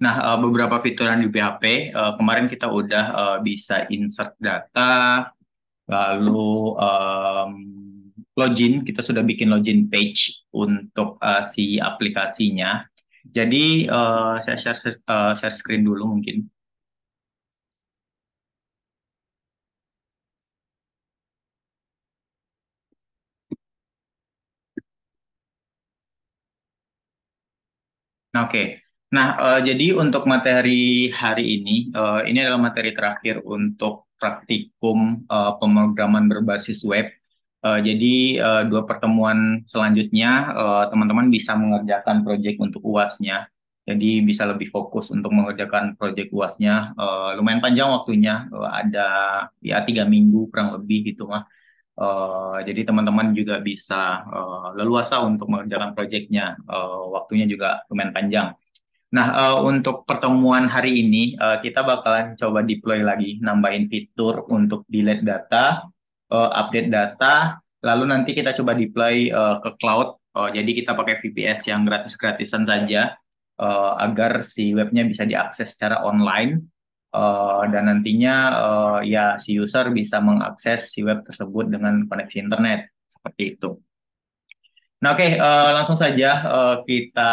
Nah, beberapa fituran di PHP, kemarin kita udah bisa insert data, lalu em, login, kita sudah bikin login page untuk si aplikasinya. Jadi, saya share screen dulu mungkin. Nah, oke. Nah, jadi untuk materi hari ini adalah materi terakhir untuk praktikum pemrograman berbasis web. Jadi dua pertemuan selanjutnya teman-teman bisa mengerjakan proyek untuk UASnya. Jadi bisa lebih fokus untuk mengerjakan proyek UASnya. Lumayan panjang waktunya, ada ya 3 minggu kurang lebih gitu mah. Jadi teman-teman juga bisa leluasa untuk mengerjakan proyeknya. Waktunya juga lumayan panjang. Nah, untuk pertemuan hari ini, kita bakalan coba deploy lagi, nambahin fitur untuk delete data, update data, lalu nanti kita coba deploy ke cloud. Jadi kita pakai VPS yang gratis-gratisan saja, agar si webnya bisa diakses secara online, dan nantinya ya si user bisa mengakses si web tersebut dengan koneksi internet, seperti itu. Nah, oke, langsung saja kita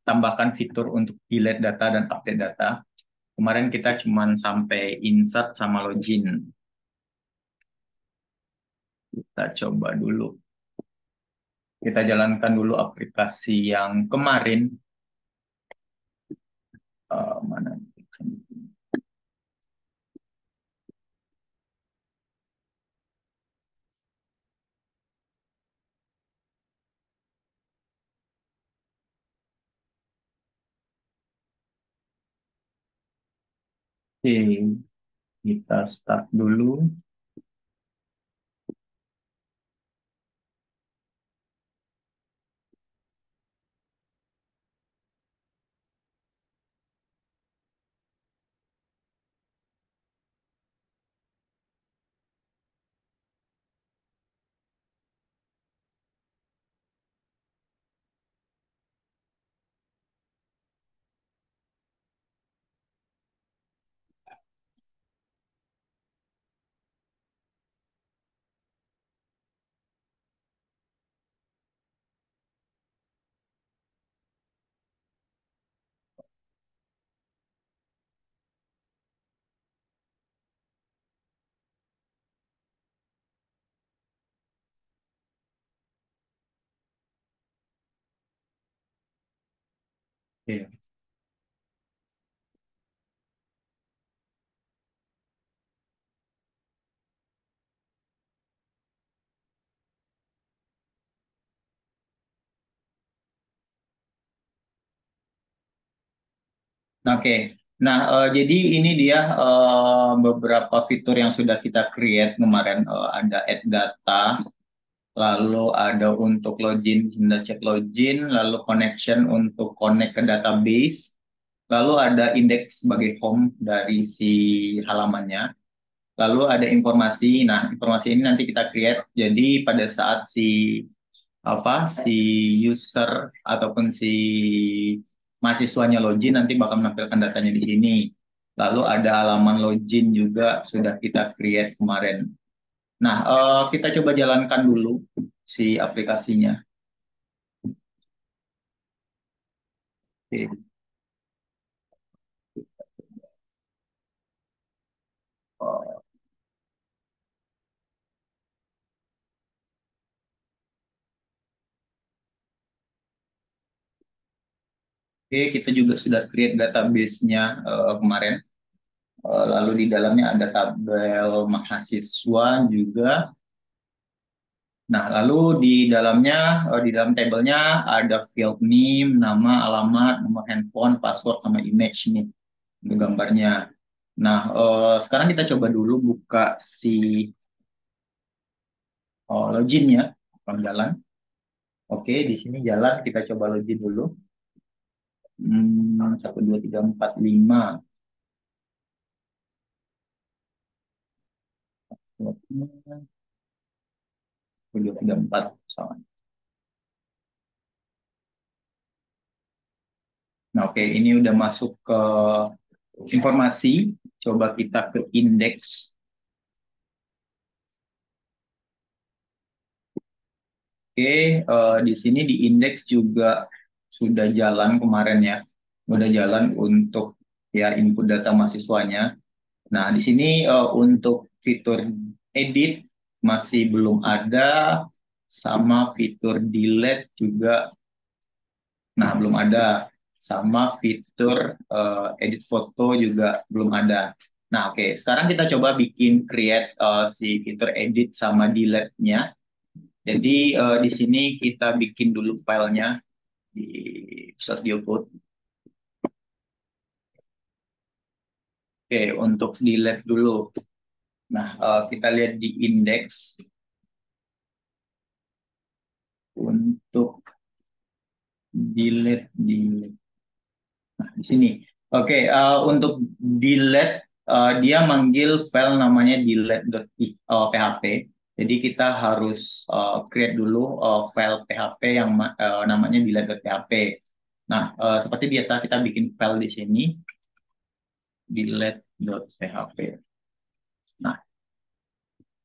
tambahkan fitur untuk delete data dan update data. Kemarin kita cuman sampai insert sama login. Kita coba dulu. Kita jalankan dulu aplikasi yang kemarin. Mana? Oke, kita start dulu. Oke. Nah, oke. Nah, jadi ini dia beberapa fitur yang sudah kita create kemarin. Ada add data, lalu ada untuk login, kita cek login, lalu connection untuk connect ke database, lalu ada index sebagai home dari si halamannya, lalu ada informasi. Nah, informasi ini nanti kita create. Jadi pada saat si user ataupun si mahasiswanya login nanti bakal menampilkan datanya di sini. Lalu ada halaman login juga sudah kita create kemarin. Nah, kita coba jalankan dulu si aplikasinya. Oke, Oke, kita juga sudah create database-nya kemarin. Lalu di dalamnya ada tabel mahasiswa juga. Nah, lalu di dalam tabelnya ada field name, nama, alamat, nomor handphone, password, sama image nih untuk gambarnya. Nah, sekarang kita coba dulu buka si login ya, kalau jalan. Oke, di sini jalan, kita coba login dulu. 1, 2, 3, 4, 5. 1, 2, 3, 4. Sama. Nah, oke, ini udah masuk ke informasi. Coba kita ke indeks. Oke, di sini di indeks juga sudah jalan kemarin ya. Sudah jalan untuk ya input data mahasiswanya. Nah, di sini untuk fitur edit masih belum ada, sama fitur delete juga, nah belum ada, sama fitur edit foto juga belum ada. Nah, oke, sekarang kita coba bikin create si fitur edit sama delete-nya. Jadi di sini kita bikin dulu filenya di Visual Studio Code. Oke, untuk delete dulu. Nah, kita lihat di indeks untuk delete. Nah, di sini. Oke, untuk delete dia manggil file namanya delete.php. Jadi kita harus create dulu file PHP yang namanya delete.php. Nah, seperti biasa kita bikin file di sini delete.php. Nah,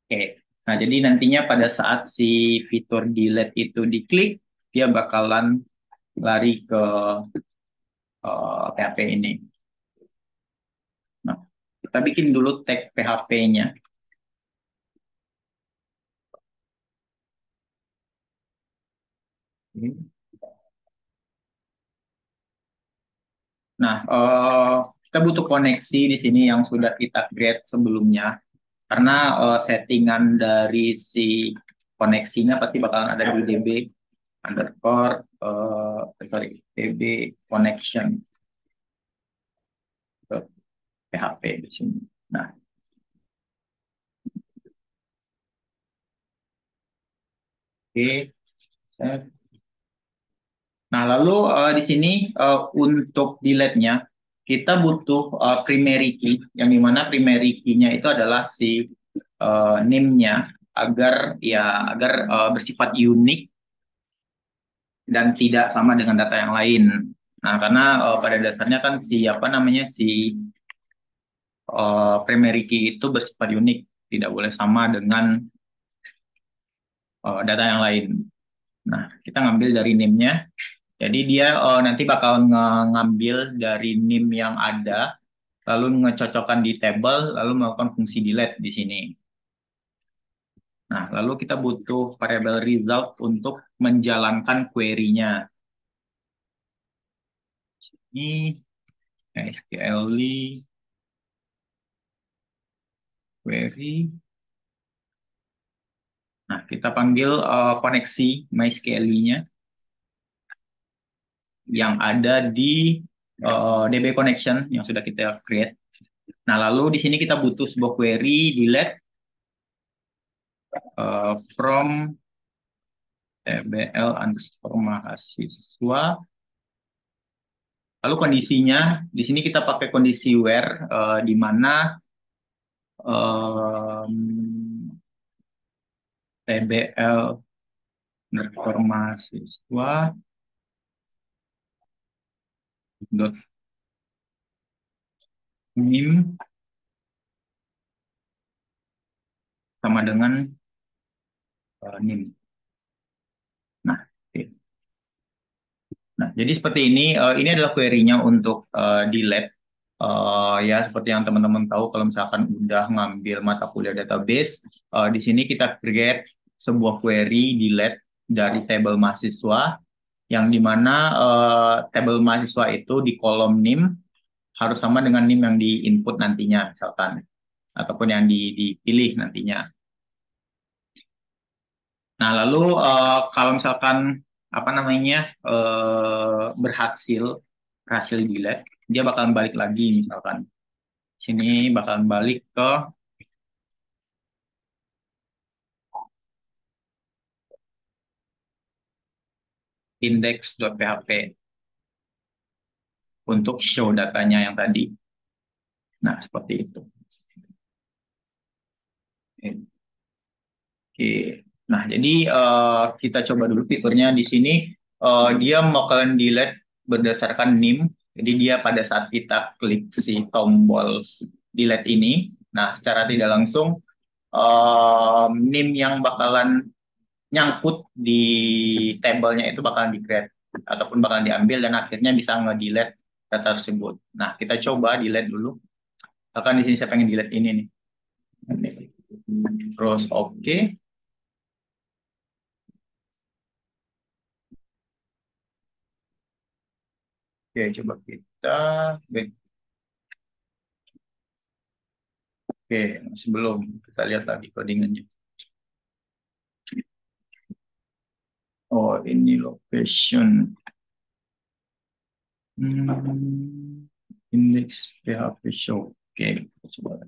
oke. Nah, jadi nantinya pada saat si fitur delete itu diklik, dia bakalan lari ke PHP ini. Nah, kita bikin dulu tag PHP-nya. Nah, kita butuh koneksi di sini yang sudah kita create sebelumnya. Karena settingan dari si koneksinya pasti bakalan ada di DB underscore, sorry, DB connection ke PHP di sini. Nah, oke. Nah, lalu di sini untuk delete-nya kita butuh primary key, yang dimana primary key-nya itu adalah si name-nya agar bersifat unik dan tidak sama dengan data yang lain. Nah, karena pada dasarnya kan si apa namanya si primary key itu bersifat unik, tidak boleh sama dengan data yang lain. Nah, kita ngambil dari name-nya. Jadi dia nanti bakal ngambil dari NIM yang ada, lalu ngecocokkan di table, lalu melakukan fungsi delete di sini. Nah, lalu kita butuh variable result untuk menjalankan query-nya. Ini SQL query. Nah, kita panggil koneksi MySQL-nya yang ada di DB connection yang sudah kita create. Nah, lalu di sini kita butuh sebuah query delete from tbl underscore mahasiswa. Lalu kondisinya, di sini kita pakai kondisi where, di mana tbl underscore mahasiswa dot nim sama dengan nim. Nah, oke. Nah, jadi seperti ini. Ini adalah query-nya untuk delete. Ya, seperti yang teman-teman tahu, kalau misalkan udah ngambil mata kuliah database, di sini kita create sebuah query delete dari table mahasiswa, yang dimana table mahasiswa itu di kolom NIM harus sama dengan NIM yang di input nantinya, misalkan, ataupun yang dipilih nantinya. Nah, lalu kalau misalkan apa namanya berhasil berhasil delete, dia bakalan balik lagi, misalkan sini bakalan balik ke index.php untuk show datanya yang tadi. Nah, seperti itu. Oke. Nah, jadi kita coba dulu fiturnya di sini. Dia bakalan delete berdasarkan NIM. Jadi dia pada saat kita klik si tombol delete ini, nah secara tidak langsung NIM yang bakalan nyangkut di tabelnya itu bakalan di-create ataupun bakalan diambil dan akhirnya bisa nge-delete data tersebut. Nah, kita coba delete dulu. Bahkan di sini saya pengen delete ini nih. Terus oke. Oke, coba kita back. Oke, masih belum. Kita lihat lagi codingannya. Oh, ini location. Hmm, index PHP show. Oke, kita coba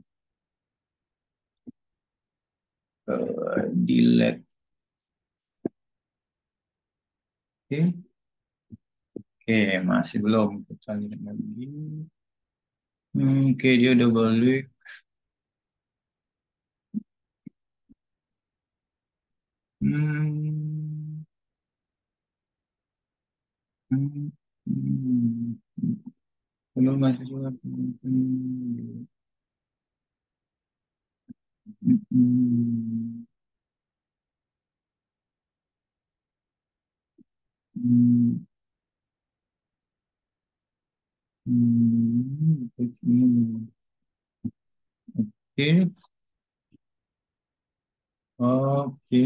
delete. Oke, oke, masih belum. Kita lihat lagi. Oke, dia udah balik. Hmm, hmm, hmm. Belum masih sudah. Hmm, hmm, hmm. Oke, oke,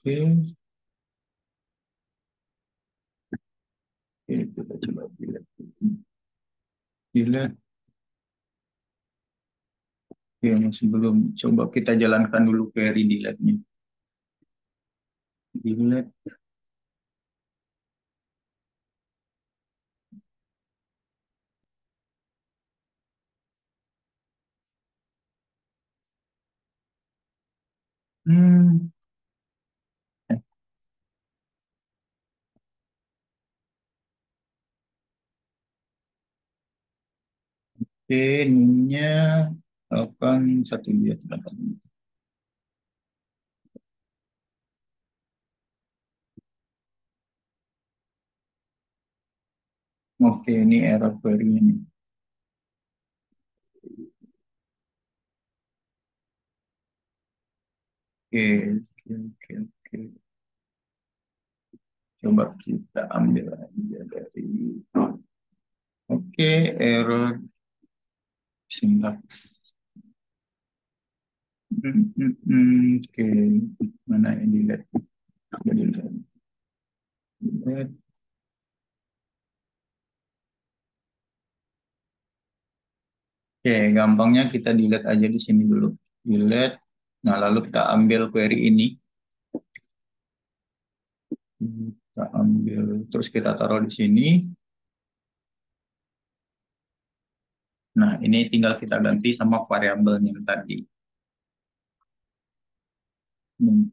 oke. Oke, kita coba lihat. Dilihat. Oke, masih belum. Coba kita jalankan dulu query dilihatnya. Dilihat. Hmm, oke, ininya 812. Oke, ini error query-nya nih. Oke, oke, oke, oke. Coba kita ambil aja dari. Oke, error syntax. Oke, mana yang dilihat? Coba dilihat. Dilihat. Oke, gampangnya kita dilihat aja di sini dulu. Dilihat. Nah, lalu kita ambil query ini. Kita ambil, terus kita taruh di sini. Nah, ini tinggal kita ganti sama variabel yang tadi. Hmm,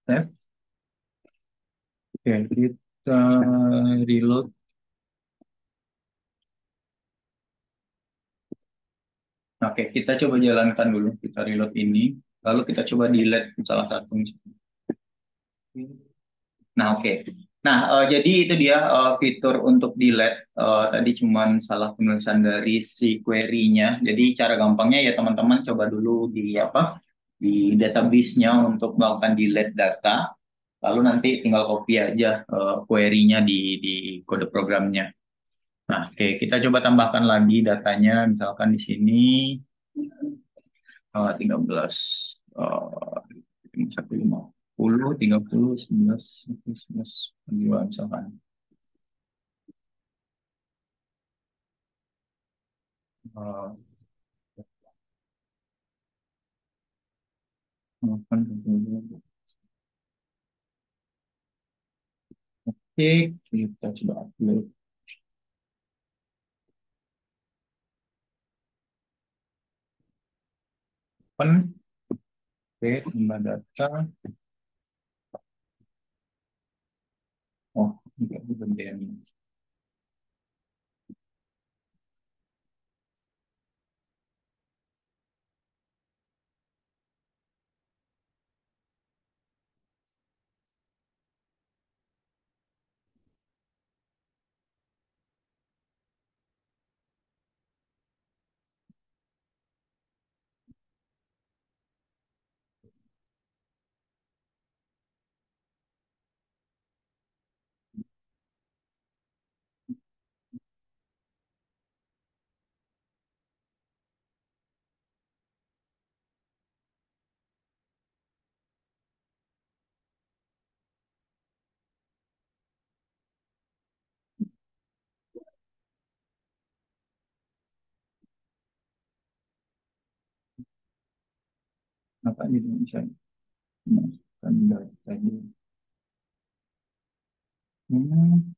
Save. Oke, kita reload. Oke, kita coba jalankan dulu. Kita reload ini. Lalu kita coba delete salah satu. Nah, oke. Nah, jadi itu dia fitur untuk delete. Tadi cuman salah penulisan dari si query-nya. Jadi cara gampangnya ya teman-teman coba dulu di apa? Di database-nya untuk melakukan delete data. Lalu nanti tinggal copy aja query-nya di kode programnya. Nah, oke, kita coba tambahkan lagi datanya. Misalkan di sini 13 150 30 11 11 dua misalkan. Eh, 8, oke, kita coba upload. Open, oke, tambah data. Oh, enggak kemudian. Apa di Indonesia? Masukkan data di. Hmm,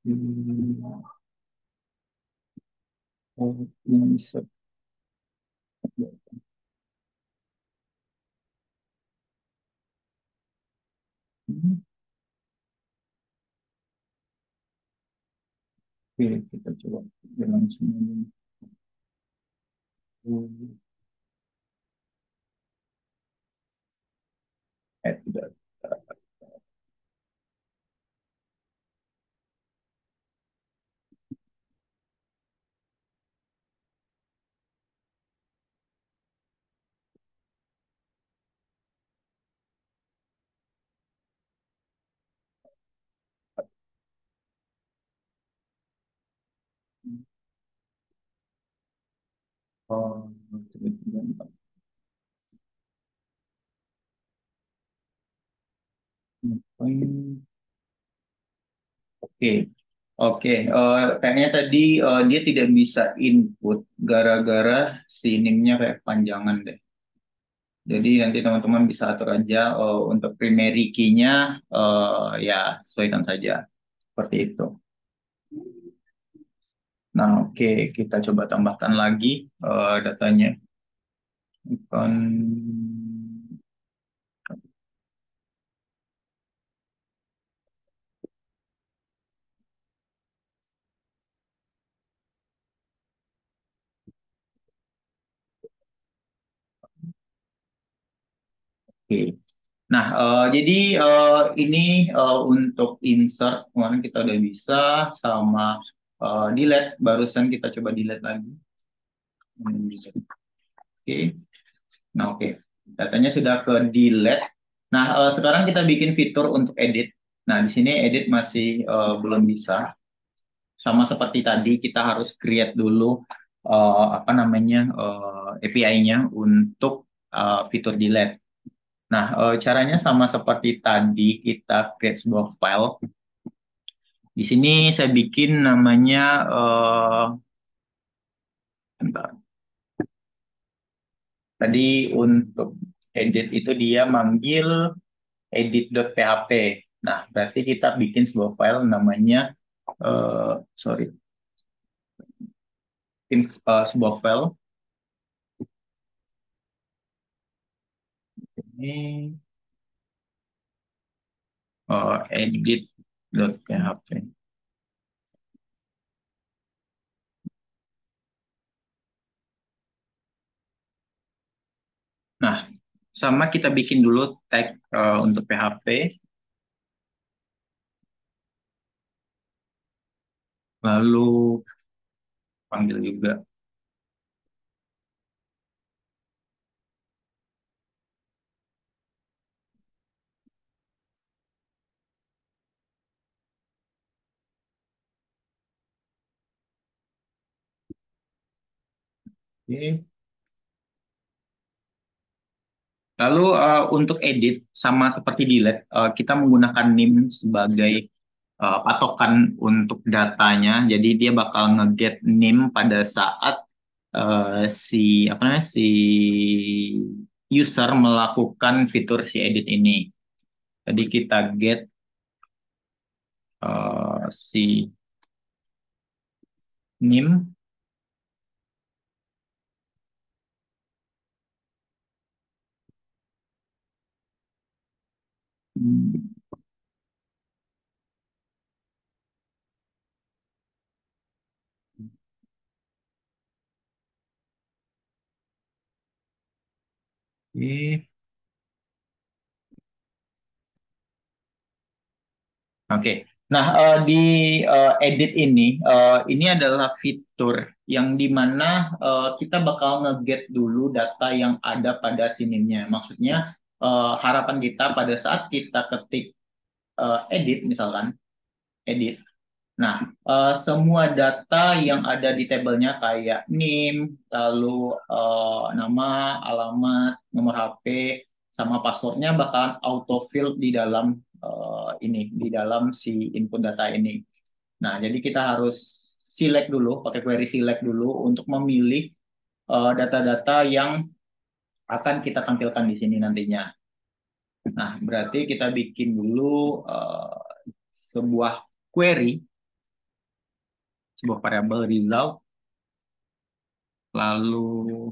hmm, oh, insert. Hmm, oke, kita coba jalan semua. Dulu. Tidak. Oh, tiba-tiba. Ngapain? Oke, oke. Kayaknya tadi dia tidak bisa input gara-gara si NIM-nya kayak panjangan deh. Jadi nanti teman-teman bisa atur aja untuk primary key-nya ya sesuaikan saja seperti itu. Nah, oke, kita coba tambahkan lagi datanya. Bukan. Oke. Nah, jadi ini untuk insert kemarin kita udah bisa sama delete barusan kita coba delete lagi. Oke. Nah, oke. Datanya sudah ke delete. Nah, sekarang kita bikin fitur untuk edit. Nah, di sini edit masih belum bisa. Sama seperti tadi, kita harus create dulu apa namanya API-nya untuk fitur delete. Nah, caranya sama seperti tadi, kita create sebuah file. Di sini saya bikin namanya, bentar. Tadi untuk edit itu dia manggil edit.php. Nah, berarti kita bikin sebuah file namanya, sorry, sebuah file ini edit.php. Nah, sama kita bikin dulu tag untuk PHP, lalu panggil juga. Oke. Lalu untuk edit sama seperti delete, kita menggunakan NIM sebagai patokan untuk datanya. Jadi dia bakal nge-get NIM pada saat si apa namanya si user melakukan fitur si edit ini. Jadi kita get si NIM. Hmm, oke. Oke. Nah, di edit ini adalah fitur yang dimana kita bakal nge-get dulu data yang ada pada sinimnya. Maksudnya, harapan kita pada saat kita ketik edit, misalkan, edit. Nah, semua data yang ada di tabelnya kayak NIM, lalu nama, alamat, nomor HP, sama passwordnya bakalan autofill di dalam di dalam si input data ini. Nah, jadi kita harus select dulu, pakai query select dulu untuk memilih data-data yang akan kita tampilkan di sini nantinya. Nah, berarti kita bikin dulu sebuah query, sebuah variabel result, lalu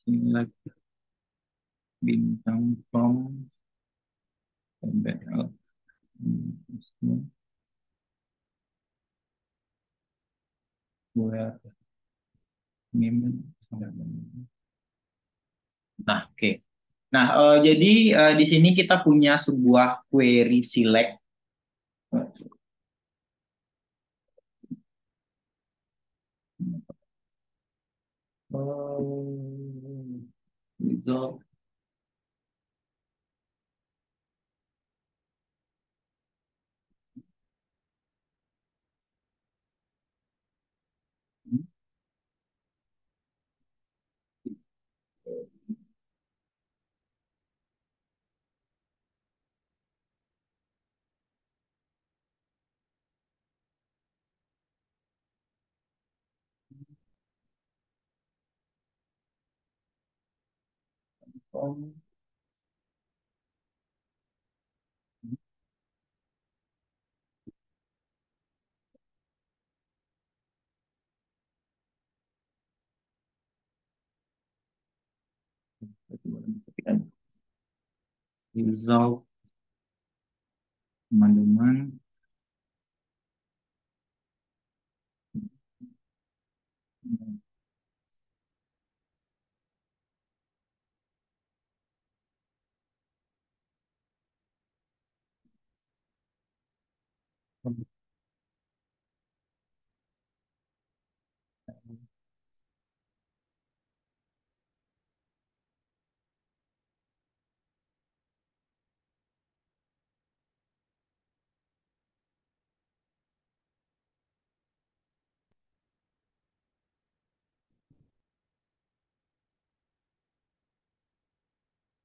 select bintang from embed where name. Nah, oke. Nah, jadi di sini kita punya sebuah query select. Result. Result teman-teman.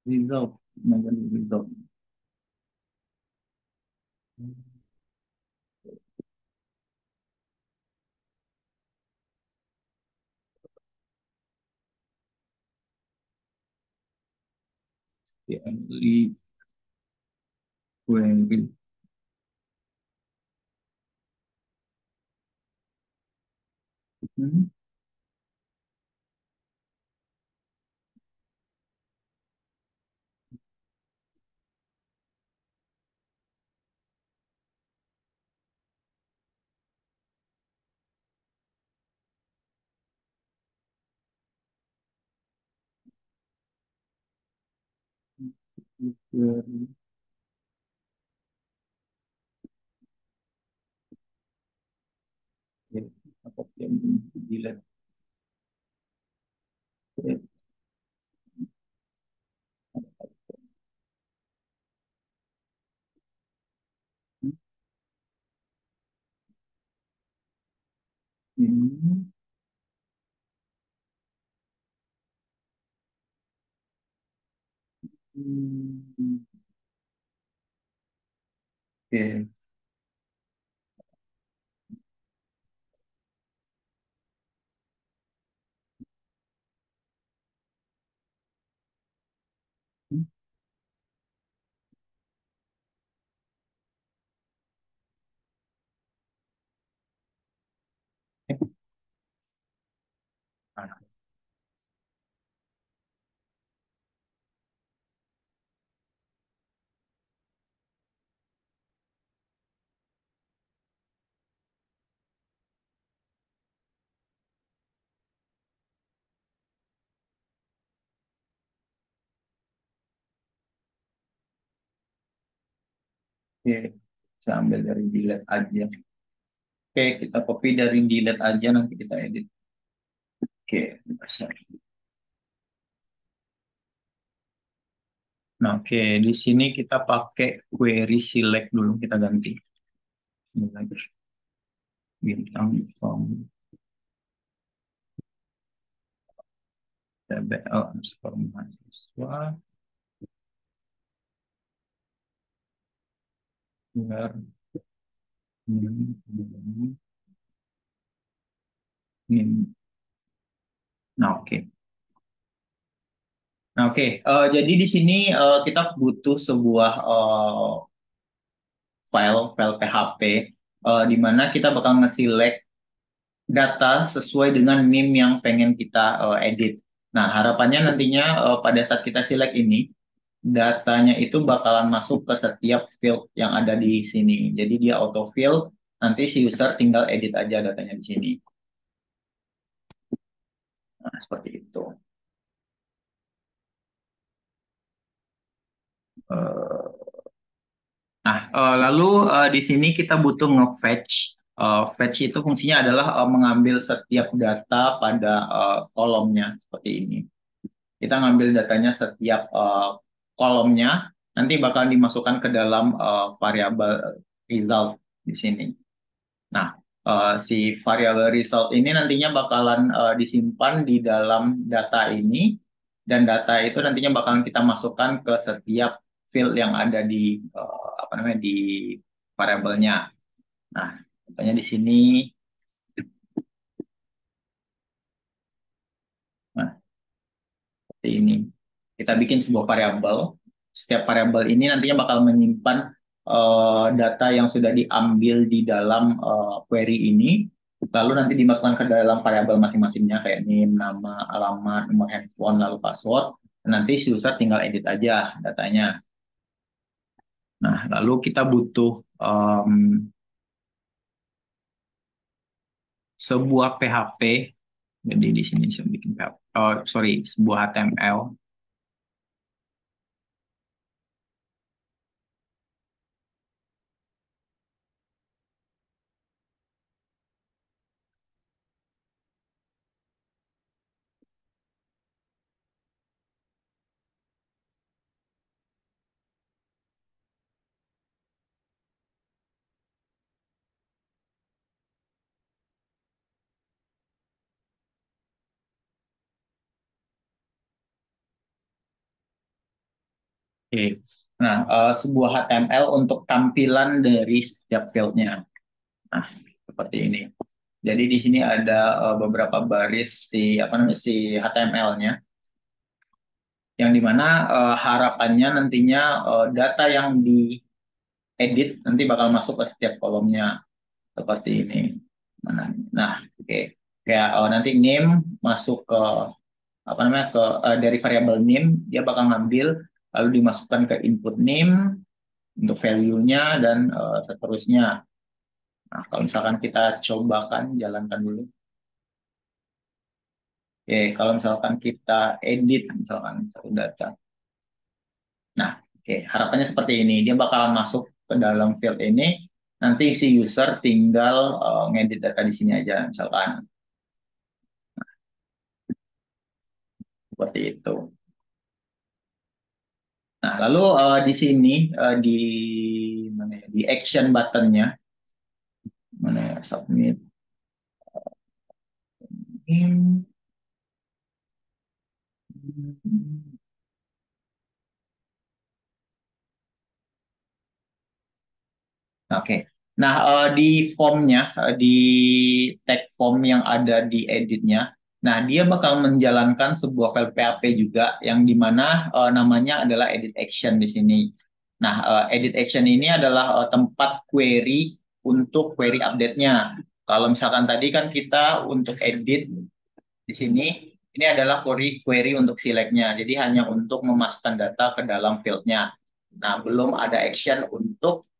Result teman-teman, result. Query query. Hmm. Query. Ya, apa yang dilihat. Hmm. Hmm. Oke. Oke, saya ambil dari delete aja. Oke, kita copy dari delete aja, nanti kita edit. Oke, besar. Nah, oke, di sini kita pakai query select dulu, kita ganti. Ini lagi, bintang from TBL underscore mahasiswa, biar ini. Nah, oke. Nah, oke. Jadi di sini kita butuh sebuah file PHP di mana kita bakal nge-select data sesuai dengan name yang pengen kita edit. Nah, harapannya nantinya pada saat kita select ini, datanya itu bakalan masuk ke setiap field yang ada di sini. Jadi dia auto fill, nanti si user tinggal edit aja datanya di sini. Nah, seperti itu. Eh, Nah, lalu di sini kita butuh nge-fetch. Fetch itu fungsinya adalah mengambil setiap data pada kolomnya seperti ini. Kita ngambil datanya setiap kolomnya, nanti bakal dimasukkan ke dalam variabel result di sini. Nah, si variabel result ini nantinya bakalan disimpan di dalam data ini, dan data itu nantinya bakalan kita masukkan ke setiap field yang ada di apa namanya di variabelnya. Nah, contohnya di sini. Nah, seperti ini. Kita bikin sebuah variabel. Setiap variabel ini nantinya bakal menyimpan data yang sudah diambil di dalam query ini, lalu nanti dimasukkan ke dalam variabel masing-masingnya kayak name, nama, alamat, nomor handphone, lalu password. Nanti si user tinggal edit aja datanya. Nah, lalu kita butuh sebuah PHP. Jadi di sini saya bikin PHP. Oh, sorry, sebuah HTML. Oke. Nah, sebuah HTML untuk tampilan dari setiap fieldnya. Nah, seperti ini. Jadi di sini ada beberapa baris si apa namanya si HTML-nya, yang dimana harapannya nantinya data yang diedit nanti bakal masuk ke setiap kolomnya seperti ini. Mana? Nah, oke. Kayak nanti name masuk ke apa namanya dari variabel name, dia bakal ngambil lalu dimasukkan ke input name untuk value-nya dan seterusnya. Nah, kalau misalkan kita cobakan jalankan dulu. Oke, kalau misalkan kita edit misalkan satu data. Nah, oke, harapannya seperti ini. Dia bakalan masuk ke dalam field ini. Nanti si user tinggal ngedit data di sini aja misalkan seperti itu. Nah, lalu di sini di mana ya? Di action buttonnya mana ya? Submit. Hmm. Oke. Nah, di formnya, di tag form yang ada di editnya, nah dia bakal menjalankan sebuah file PHP juga yang dimana namanya adalah edit action di sini. Nah, edit action ini adalah tempat query untuk query update-nya. Kalau misalkan tadi kan kita untuk edit di sini, ini adalah query untuk select-nya. Jadi hanya untuk memasukkan data ke dalam field-nya. Nah, belum ada action untuk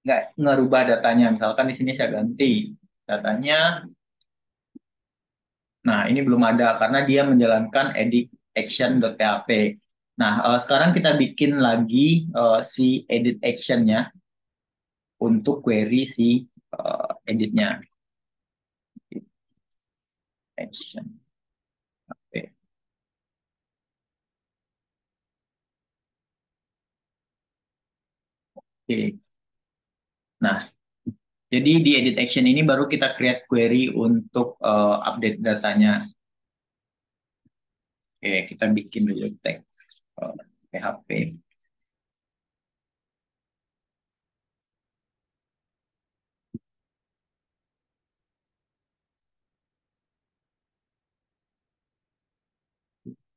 nggak ngerubah datanya. Misalkan di sini saya ganti datanya. Nah, ini belum ada karena dia menjalankan edit action.php. Nah, sekarang kita bikin lagi si edit actionnya untuk query si editnya. Action. Oke. Oke. Nah, jadi di edit action ini baru kita create query untuk update datanya. Oke, kita bikin dulu tag PHP.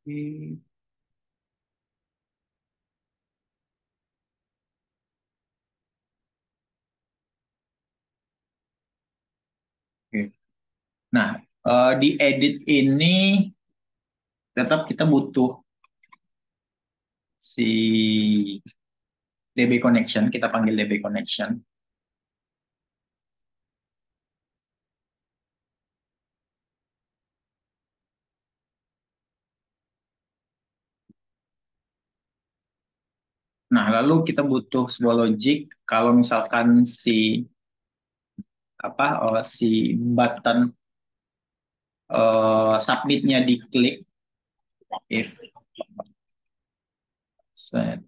Oke. Oke. Nah, di edit ini tetap kita butuh si DB connection, kita panggil DB connection. Nah, lalu kita butuh sebuah logic kalau misalkan si button submitnya diklik if set.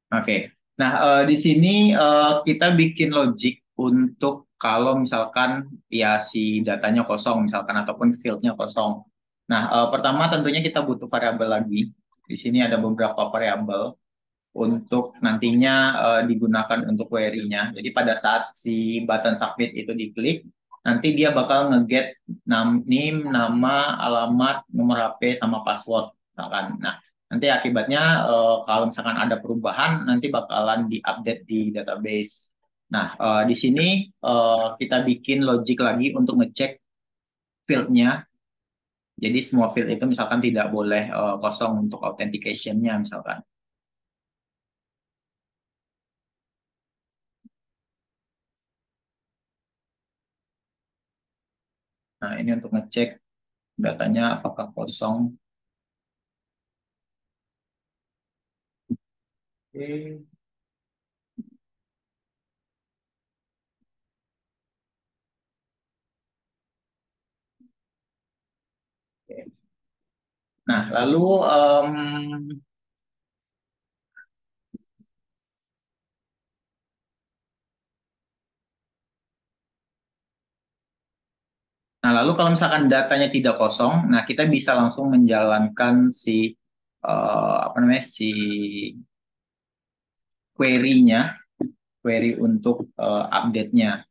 Oke. Nah, di sini kita bikin logic untuk kalau misalkan ya si datanya kosong misalkan ataupun fieldnya kosong. Nah, pertama tentunya kita butuh variabel lagi. Di sini ada beberapa variabel untuk nantinya digunakan untuk query-nya. Jadi pada saat si button submit itu diklik, nanti dia bakal nge-get name, nama, alamat, nomor HP, sama password misalkan. Nah, nanti akibatnya kalau misalkan ada perubahan, nanti bakalan diupdate di database. Nah, di sini kita bikin logic lagi untuk ngecek field-nya. Jadi semua field itu misalkan tidak boleh kosong untuk authentication-nya misalkan. Nah, ini untuk ngecek datanya apakah kosong. Oke. Nah, lalu kalau misalkan datanya tidak kosong, nah kita bisa langsung menjalankan si apa namanya si query-nya, query untuk update-nya.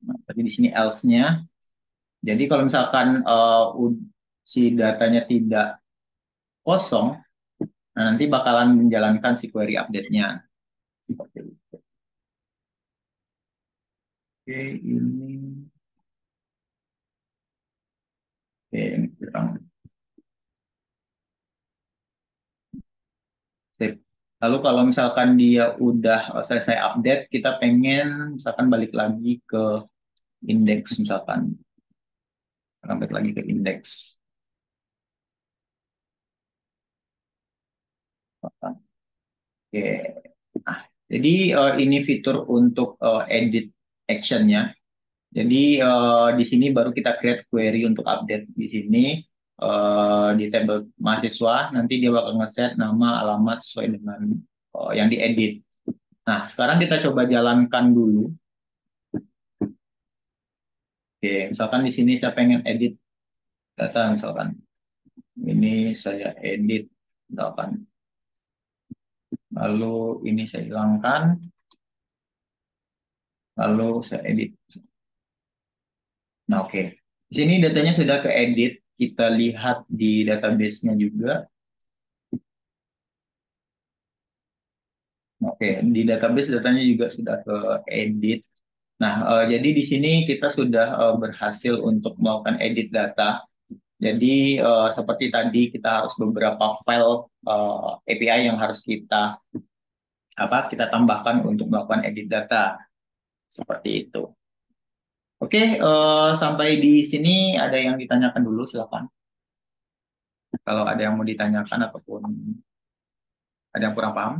Nah, tapi di sini else-nya. Jadi kalau misalkan si datanya tidak kosong, nah nanti bakalan menjalankan si query update-nya. Seperti itu. Oke, ini. Oke, ini kurang. Sip. Lalu kalau misalkan dia udah selesai update, kita pengen misalkan balik lagi ke indeks misalkan, balik lagi ke indeks. Oke. Nah, jadi ini fitur untuk edit actionnya. Jadi di sini baru kita create query untuk update di sini di table mahasiswa. Nanti dia bakal ngeset nama, alamat sesuai dengan yang diedit. Nah, sekarang kita coba jalankan dulu. Oke, misalkan di sini saya pengen edit data misalkan. Ini saya edit misalkan. Lalu ini saya hilangkan. Lalu saya edit. Nah, oke. Di sini datanya sudah keedit. Kita lihat di database-nya juga. Nah, oke, di database datanya juga sudah keedit. Nah, jadi di sini kita sudah berhasil untuk melakukan edit data. Jadi seperti tadi kita harus beberapa file API yang harus kita tambahkan untuk melakukan edit data seperti itu. Oke, sampai di sini ada yang ditanyakan dulu silakan. Kalau ada yang mau ditanyakan ataupun ada yang kurang paham.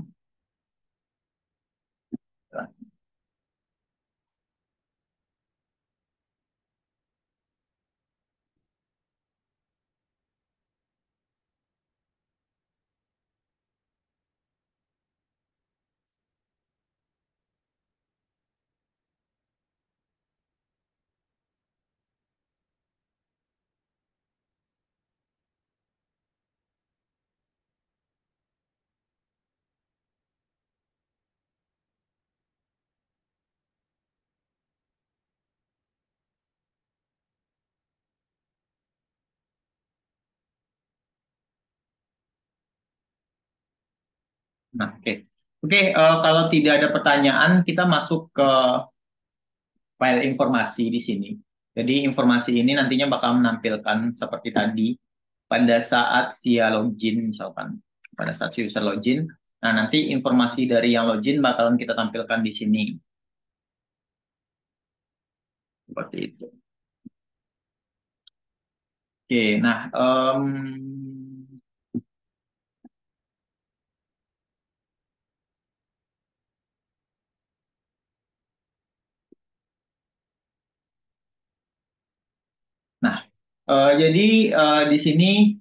Nah, oke. Oke, kalau tidak ada pertanyaan, kita masuk ke file informasi di sini. Jadi informasi ini nantinya bakal menampilkan seperti tadi pada saat dia login misalkan. Pada saat si user login, nah nanti informasi dari yang login bakalan kita tampilkan di sini. Seperti itu. Oke, nah nah, jadi di sini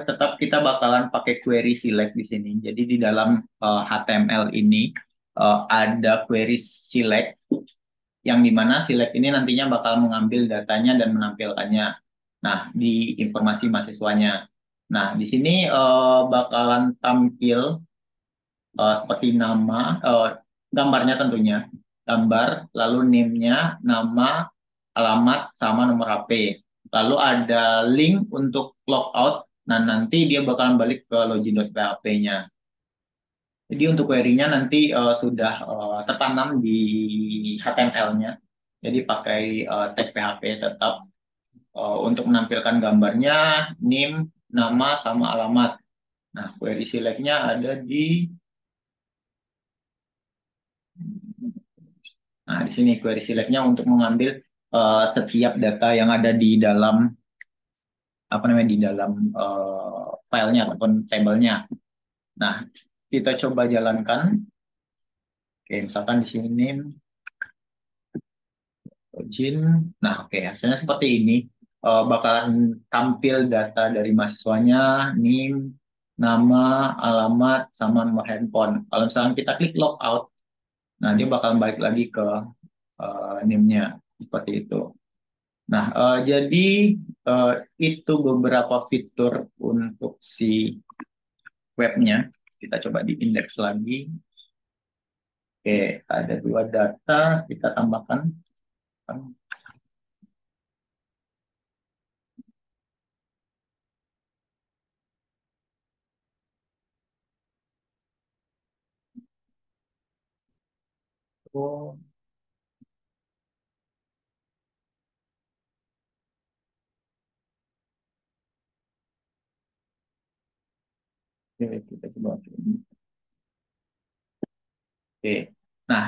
tetap kita bakalan pakai query select di sini. Jadi di dalam HTML ini ada query select yang dimana select ini nantinya bakal mengambil datanya dan menampilkannya. Nah, di informasi mahasiswanya. Nah, di sini bakalan tampil seperti nama, gambarnya tentunya, gambar, lalu name-nya, nama, alamat, sama nomor HP. Lalu ada link untuk logout. Nah, nanti dia bakalan balik ke login.php-nya. Jadi untuk query-nya nanti sudah tertanam di HTML-nya. Jadi pakai tag PHP tetap untuk menampilkan gambarnya, name, nama, sama alamat. Nah, query select-nya ada di Nah, di sini query select-nya untuk mengambil setiap data yang ada di dalam filenya ataupun tabelnya. Nah, kita coba jalankan. Oke, misalkan di sini name, login. Nah, oke, hasilnya seperti ini. Bakalan tampil data dari mahasiswanya, name, nama, alamat, sama nomor handphone. Kalau misalkan kita klik logout, nah dia bakalan balik lagi ke name-nya seperti itu. Nah, jadi eh, itu beberapa fitur untuk si webnya. Kita coba di indeks lagi. Oke, ada dua data, kita tambahkan. Oh, oke, kita coba. Oke. Nah,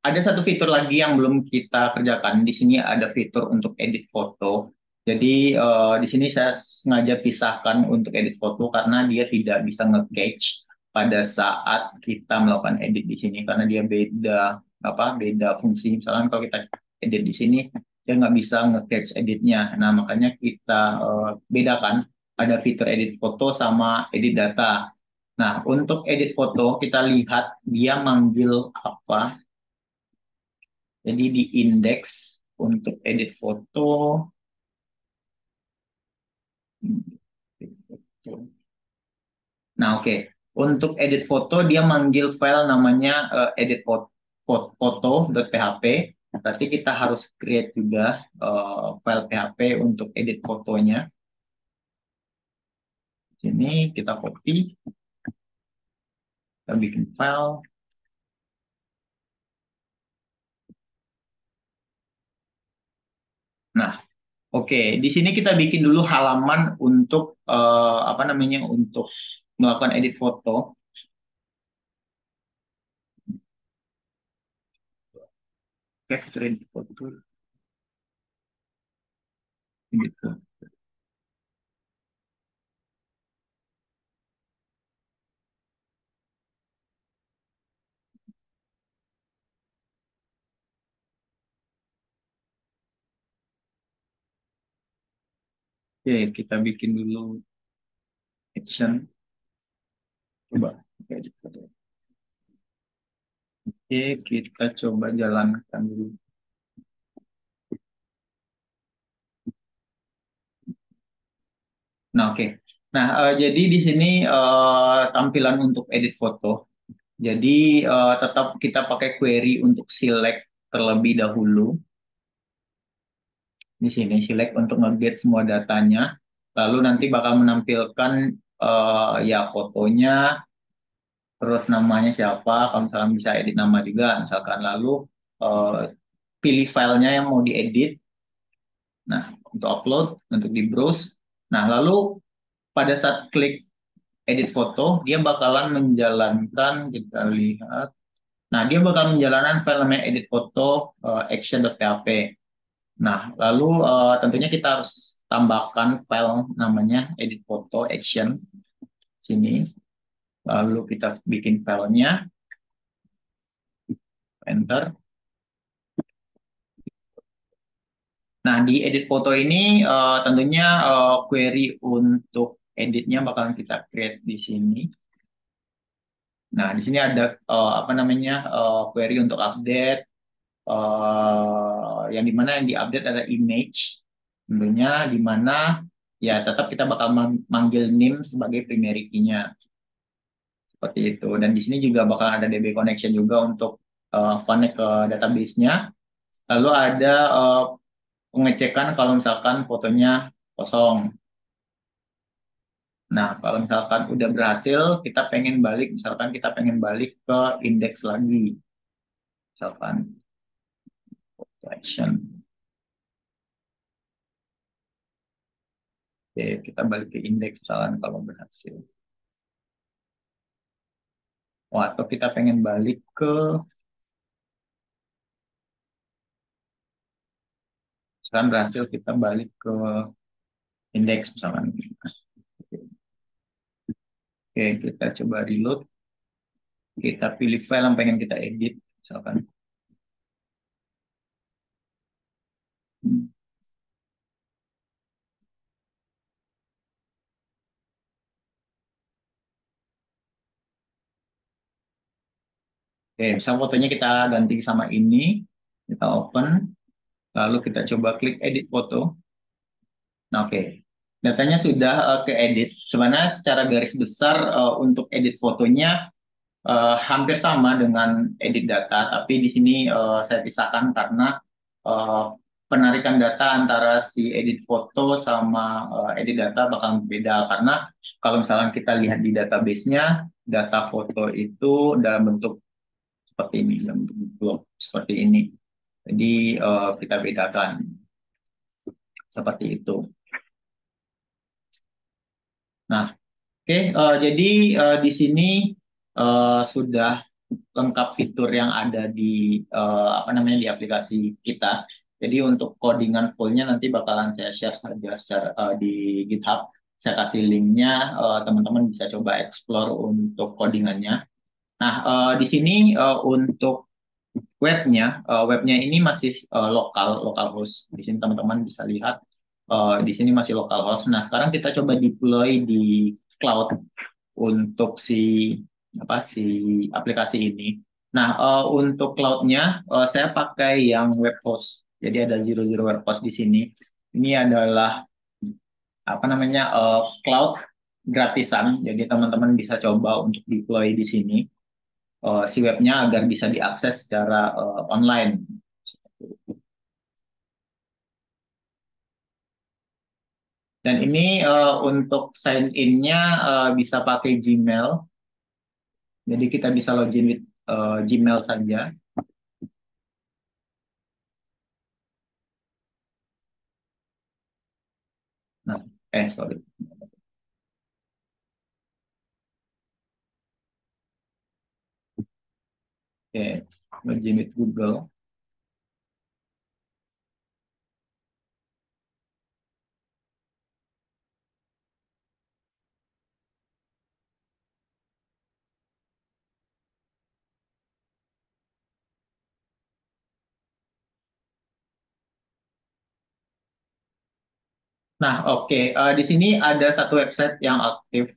ada satu fitur lagi yang belum kita kerjakan. Di sini ada fitur untuk edit foto. Jadi di sini saya sengaja pisahkan untuk edit foto karena dia tidak bisa nge-catch pada saat kita melakukan edit di sini karena dia beda fungsi. Misalnya kalau kita edit di sini dia nggak bisa nge-catch editnya. Nah makanya kita bedakan ada fitur edit foto sama edit data. Nah, untuk edit foto, kita lihat dia manggil apa. Jadi di indeks untuk edit foto. Nah, oke. Untuk edit foto, dia manggil file namanya edit foto.php. Berarti kita harus create juga file PHP untuk edit fotonya. Sini kita copy, kita bikin file. Oke, di sini kita bikin dulu halaman untuk apa namanya untuk melakukan edit foto. Oke, fitur edit foto gitu. Oke, kita bikin dulu action. Coba. Oke, edit foto. Oke, kita coba jalankan dulu. Nah, oke. Nah, jadi di sini tampilan untuk edit foto. Jadi tetap kita pakai query untuk select terlebih dahulu. Di sini select untuk nge-get semua datanya. Lalu nanti bakal menampilkan ya fotonya, terus namanya siapa. Kalau misalkan bisa edit nama juga, misalkan lalu eh, pilih filenya yang mau diedit. Nah, untuk upload, untuk di browse. Nah, lalu pada saat klik edit foto, dia bakalan menjalankan, kita lihat. Nah, dia bakal menjalankan file namanya edit foto action.php. Nah, lalu tentunya kita harus tambahkan file namanya edit foto action sini. Lalu kita bikin filenya, enter. Nah, di edit foto ini tentunya query untuk editnya bakalan kita create di sini. Nah, di sini ada apa namanya query untuk update, yang dimana yang diupdate ada image, tentunya dimana ya tetap kita bakal manggil nim sebagai primary key-nya seperti itu. Dan di sini juga bakal ada DB connection juga untuk connect ke database-nya. Lalu ada pengecekan kalau misalkan fotonya kosong. Nah, kalau misalkan udah berhasil, kita pengen balik, misalkan kita pengen balik ke indeks lagi, misalkan action. Oke, kita balik ke indeks misalkan kalau berhasil. Wah, atau kita pengen balik ke, misalkan berhasil kita balik ke indeks misalkan. Oke, kita coba reload. Kita pilih file yang pengen kita edit, misalkan. Oke, misal fotonya kita ganti sama ini, kita open, lalu kita coba klik edit foto. Nah, oke. Datanya sudah ke-edit. Sebenarnya secara garis besar untuk edit fotonya hampir sama dengan edit data, tapi di sini saya pisahkan karena eh, penarikan data antara si edit foto sama edit data bakal berbeda. Karena kalau misalnya kita lihat di database-nya, data foto itu dalam bentuk seperti ini, dalam bentuk blok seperti ini. Jadi kita bedakan seperti itu. Nah, oke, jadi di sini sudah lengkap fitur yang ada di apa namanya di aplikasi kita. Jadi untuk codingan fullnya nanti bakalan saya share saja secara, di GitHub. Saya kasih linknya, teman-teman bisa coba explore untuk codingannya. Nah, di sini untuk webnya ini masih lokal host. Di sini teman-teman bisa lihat di sini masih lokal host. Nah, sekarang kita coba deploy di cloud untuk si aplikasi ini. Nah, untuk cloudnya saya pakai yang web host. Jadi ada zero web host di sini. Ini adalah apa namanya cloud gratisan. Jadi teman-teman bisa coba untuk deploy di sini si webnya agar bisa diakses secara online. Dan ini untuk sign in-nya bisa pakai Gmail. Jadi kita bisa login with Gmail saja. Sorry. Oke, login with Google. Nah, oke. Di sini ada satu website yang aktif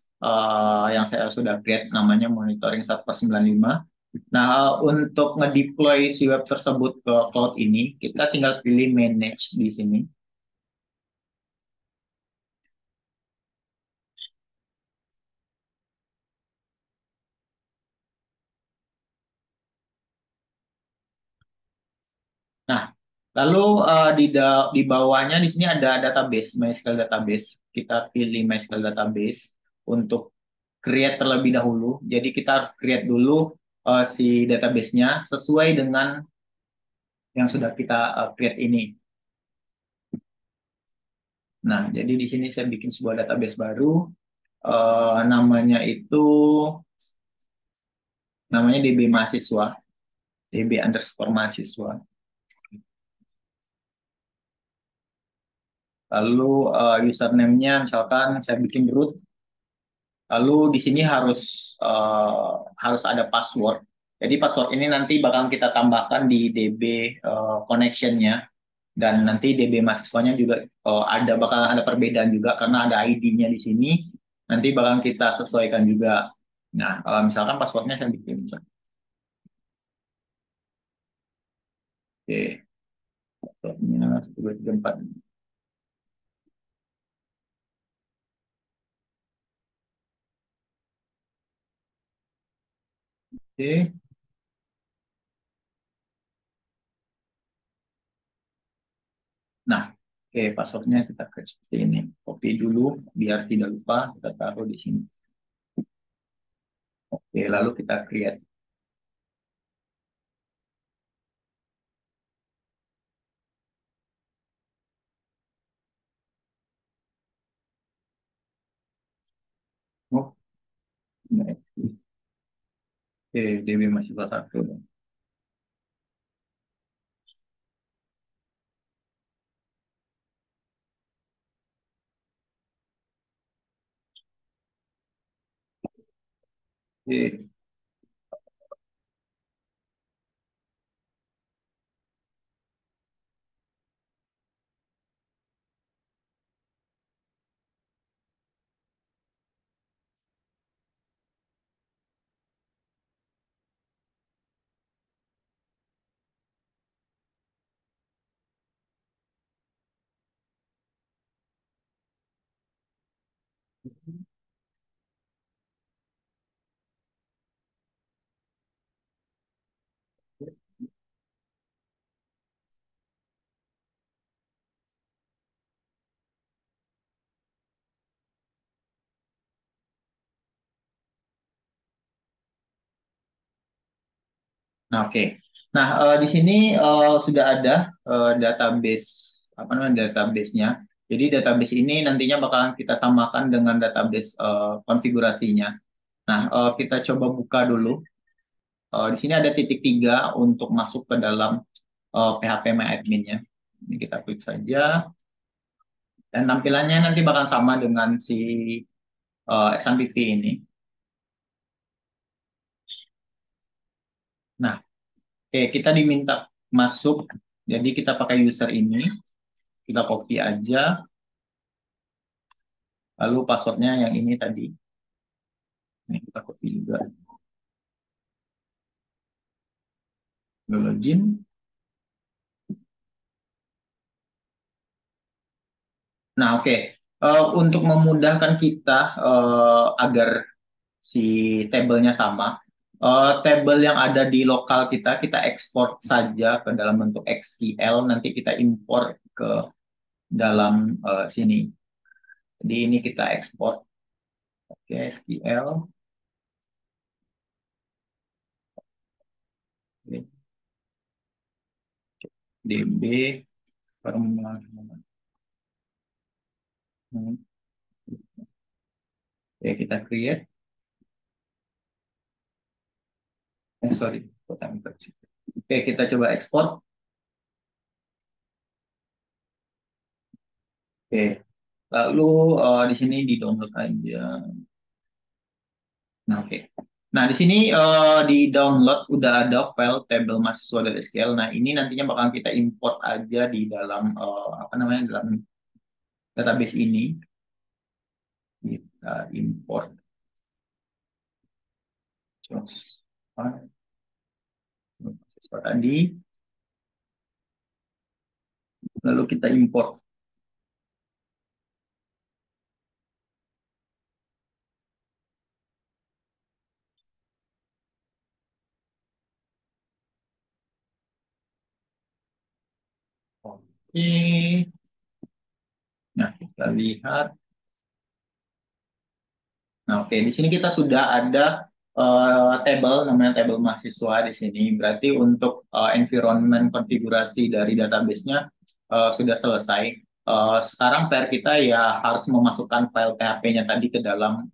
yang saya sudah create namanya Monitoring Server 95. Nah, untuk ngedeploy si web tersebut ke cloud ini, kita tinggal pilih manage di sini. Nah, lalu di bawahnya di sini ada database, MySQL database. Kita pilih MySQL database untuk create terlebih dahulu. Jadi kita harus create dulu si database-nya sesuai dengan yang sudah kita create ini. Nah, jadi di sini saya bikin sebuah database baru. Namanya itu namanya DB mahasiswa, DB underscore mahasiswa. Lalu username-nya misalkan saya bikin root. Lalu di sini harus ada password. Jadi password ini nanti bakal kita tambahkan di DB connection-nya, dan nanti DB mahasiswanya juga bakal ada perbedaan juga karena ada ID-nya di sini. Nanti bakal kita sesuaikan juga. Nah, misalkan passwordnya saya bikin. Oke, passwordnya 1, 2, 3, 4. Oke. Nah, oke, passwordnya kita create seperti ini. Copy dulu biar tidak lupa, kita taruh di sini. Oke, lalu kita create. Oh, nah, oke, DB mahasiswa 1. Oke. Nah, oke. Nah, di sini sudah ada database apa namanya database-nya. Jadi database ini nantinya bakalan kita samakan dengan database konfigurasinya. Nah, kita coba buka dulu. Di sini ada titik 3 untuk masuk ke dalam PHP MyAdmin-nya. Ini kita klik saja. Dan tampilannya nanti bakal sama dengan si XMPP ini. Nah, oke, kita diminta masuk. Jadi kita pakai user ini. Kita copy aja. Lalu passwordnya yang ini tadi. Ini kita copy juga. Login. Nah, oke. Untuk memudahkan kita agar si tabelnya sama, tabel yang ada di lokal kita ekspor saja ke dalam bentuk XML, nanti kita import ke dalam sini. Jadi ini kita ekspor. Oke, SQL. Oke, DB permohonan. Oke, kita create. Sorry, kota infeksi. Oke, kita coba ekspor. Oke, lalu di sini di download aja. Nah, oke. Nah, di sini di download udah ada file table mahasiswa.sql. Nah, ini nantinya bakal kita import aja di dalam apa namanya dalam database ini. Kita import source file mahasiswa tadi, lalu kita import. Oke. Nah, kita lihat. Nah, oke, di sini kita sudah ada table namanya table mahasiswa di sini. Berarti untuk environment konfigurasi dari database-nya sudah selesai. Sekarang PR kita ya harus memasukkan file PHP-nya tadi ke dalam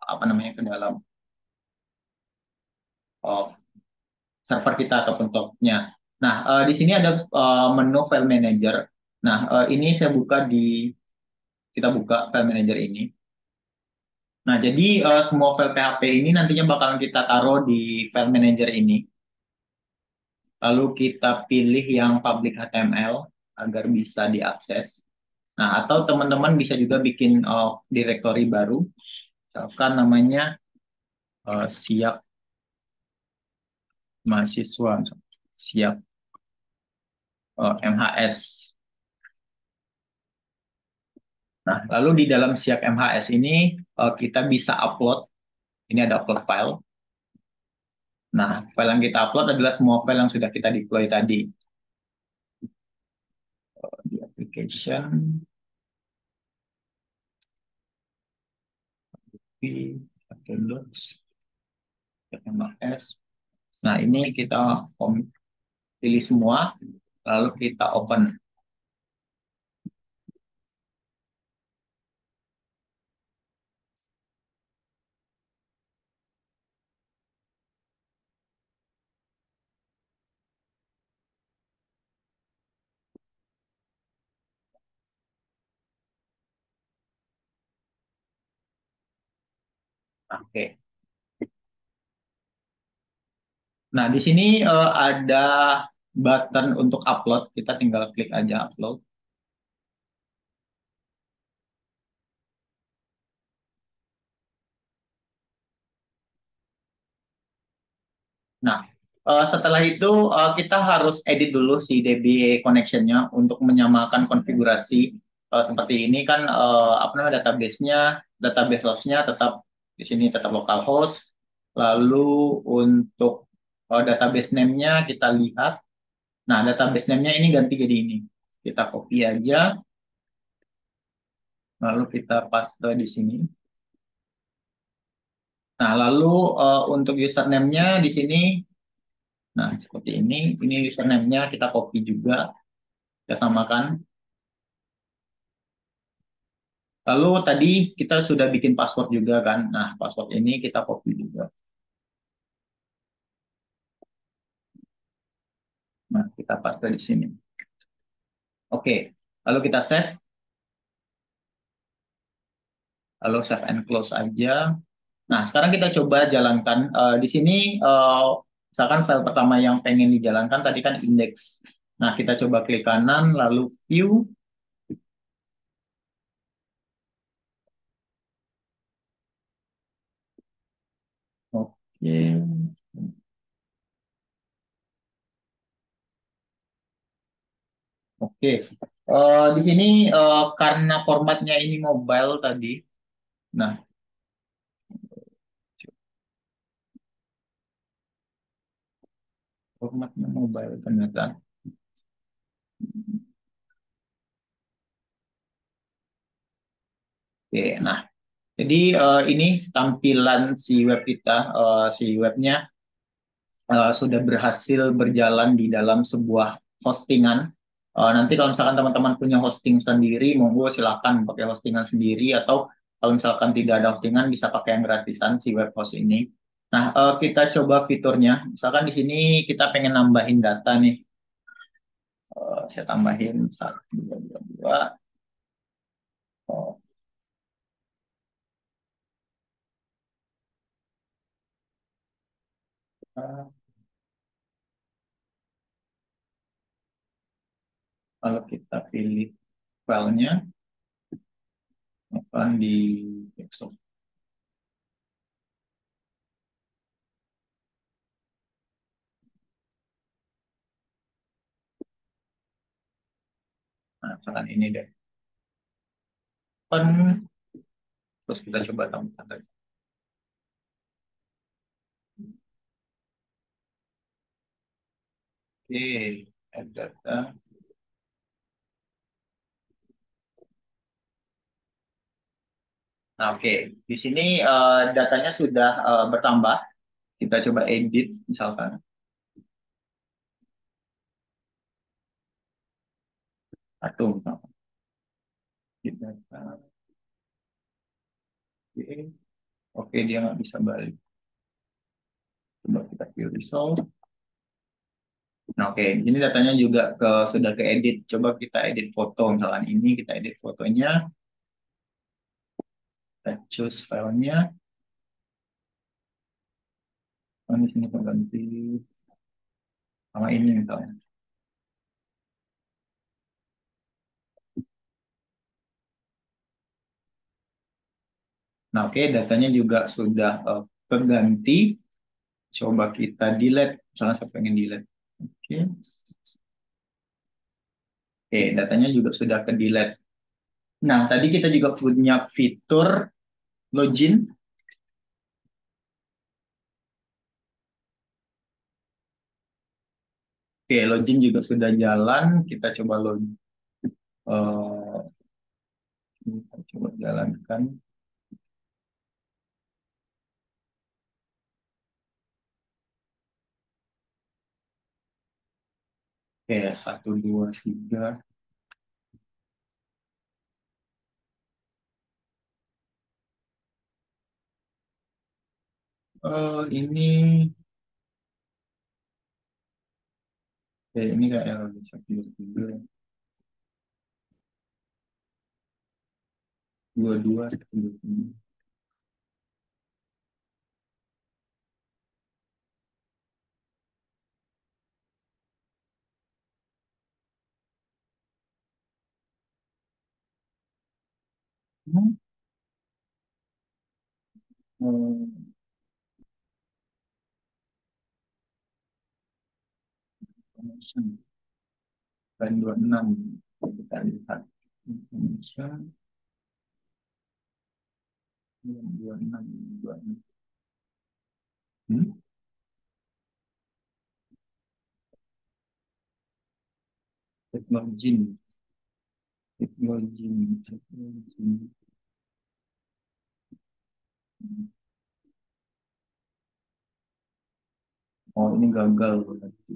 apa namanya ke dalam eh, server kita ataupun cloud-nya. Nah, di sini ada menu file manager. Nah, ini saya buka di kita buka file manager ini. Nah, jadi semua file PHP ini nantinya bakalan kita taruh di file manager ini. Lalu kita pilih yang public HTML agar bisa diakses. Nah, atau teman-teman bisa juga bikin directory baru. Misalkan namanya siap mahasiswa, siap MHS. Nah, lalu di dalam siap MHS ini kita bisa upload. Ini ada upload file. Nah, file yang kita upload adalah semua file yang sudah kita deploy tadi di application. Di downloads MS. Nah, ini kita pilih semua, lalu kita open. Oke. Nah, di sini ada button untuk upload. Kita tinggal klik aja upload. Nah, setelah itu kita harus edit dulu si DB connection-nya untuk menyamakan konfigurasi seperti ini kan apa namanya database host-nya tetap di sini tetap localhost. Lalu untuk database name-nya kita lihat. Nah, database name-nya ini ganti jadi ini. Kita copy aja, lalu kita paste di sini. Nah, lalu untuk username-nya di sini, nah seperti ini. Ini username-nya kita copy juga, kita samakan. Lalu tadi kita sudah bikin password juga kan. Nah, password ini kita copy juga. Nah, kita paste di sini. Oke, lalu kita save. Lalu save and close aja. Nah, sekarang kita coba jalankan. Di sini, misalkan file pertama yang pengen dijalankan tadi kan index. Nah, kita coba klik kanan, lalu view. Oke. Oke. Di sini karena formatnya ini mobile tadi. Nah, formatnya mobile ternyata. Oke, nah. Jadi ini tampilan si web kita, si webnya sudah berhasil berjalan di dalam sebuah hostingan. Nanti kalau misalkan teman-teman punya hosting sendiri, monggo silakan pakai hostingan sendiri atau Kalau misalkan tidak ada hostingan, bisa pakai yang gratisan si web host ini. Nah, kita coba fiturnya. Misalkan di sini kita pengen nambahin data nih. Saya tambahin 1222. Oh, eh, kalau kita pilih filenya, akan di desktop. Nah, misalkan ini deh. Open, terus kita coba tambahkan lagi. Oke, add data. Nah, oke. Di sini datanya sudah bertambah. Kita coba edit misalkan. Satu misalkan. Kita, oke, oke, dia nggak bisa balik. Coba kita view result. Nah, oke. Ini datanya juga sudah ke edit. Coba kita edit foto. Misalkan ini kita edit fotonya. Kita choose filenya. Oh, di sini kita ganti sama ini misalnya. Nah, oke, datanya juga sudah keganti. Coba kita delete. Misalnya saya pengen delete. Oke, oke, datanya juga sudah ke delete. Nah, tadi kita juga punya fitur login. Oke, login juga sudah jalan. Kita coba login. Kita coba jalankan. Oke, satu, dua, tiga. Ini, ini kayak bisa tiga, dua, dua, satu, dua, tiga. Hmm, eh, Information. Dan 26. Kita lihat. Information. 26, 26. Hmm? Teknologi. Teknologi. Teknologi. Oh, ini gagal berarti.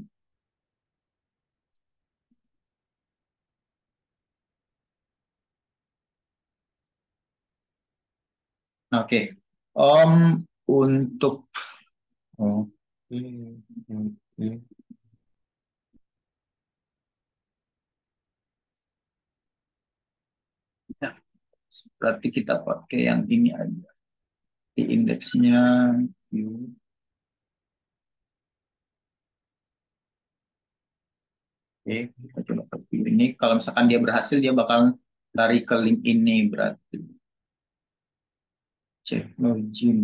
Oke. Untuk oke, oke. Ya, berarti kita pakai yang ini aja. Di indeksnya view. Oke, kita coba ke view ini. Kalau misalkan dia berhasil, dia bakal lari ke link ini berarti. Cek login.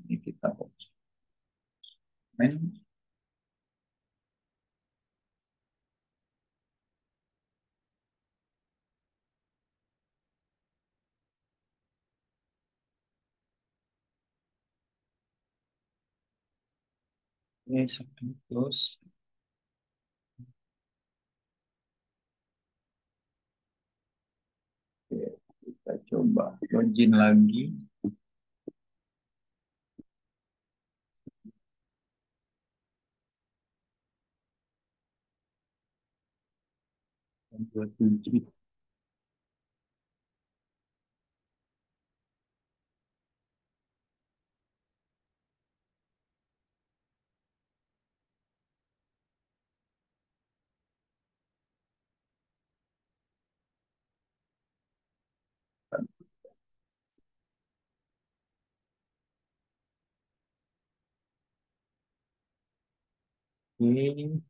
Ini kita main. Oke, satu terus. Oke, kita coba login lagi. 27. Oke,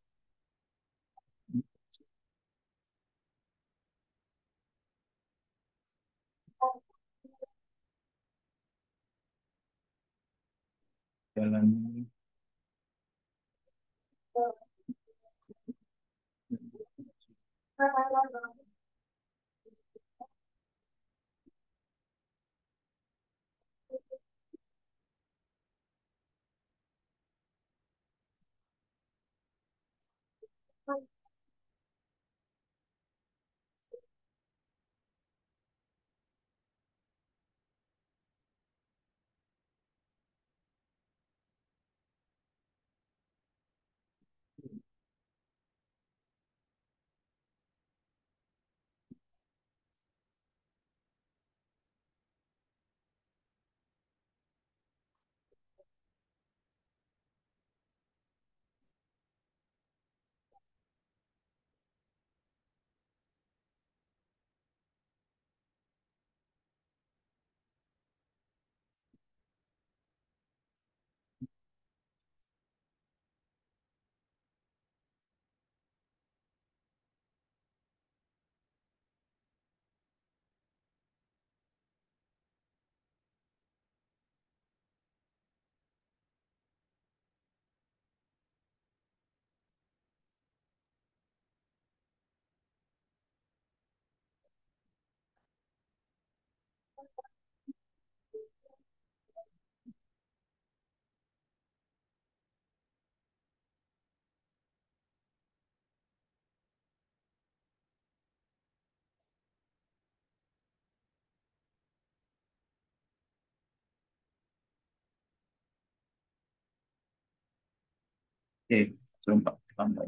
jalan oke, coba tambah.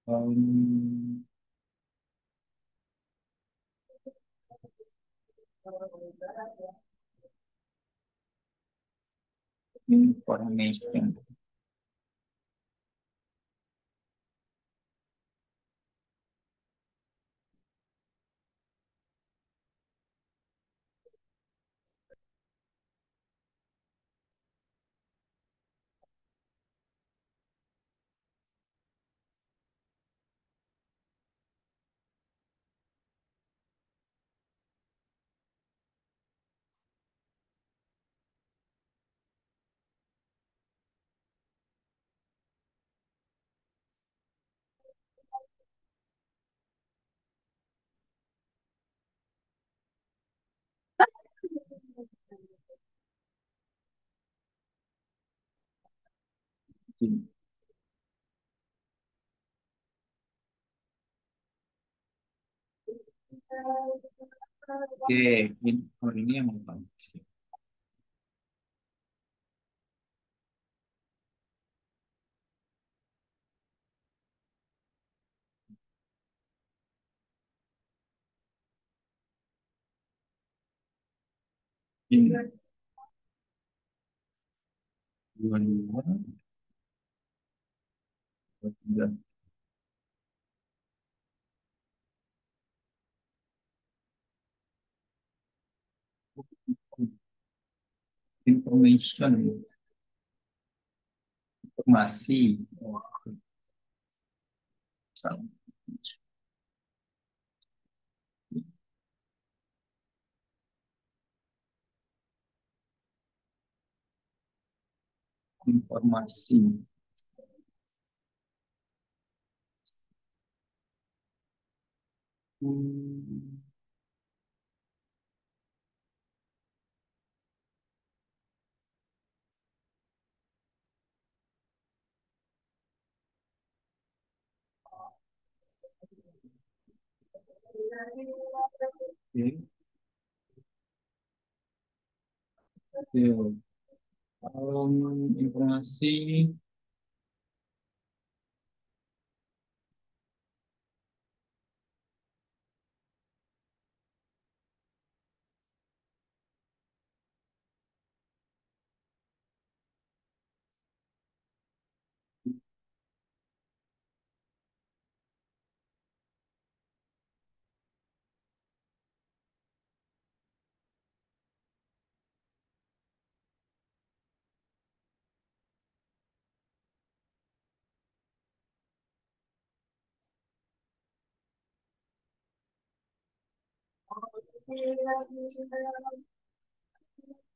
Um, information. Oke, ini yang bagus. Ini dua dua dua tiga. Information, informasi. Oh, salah. Informasi. Hmm, oke, oke. Informasi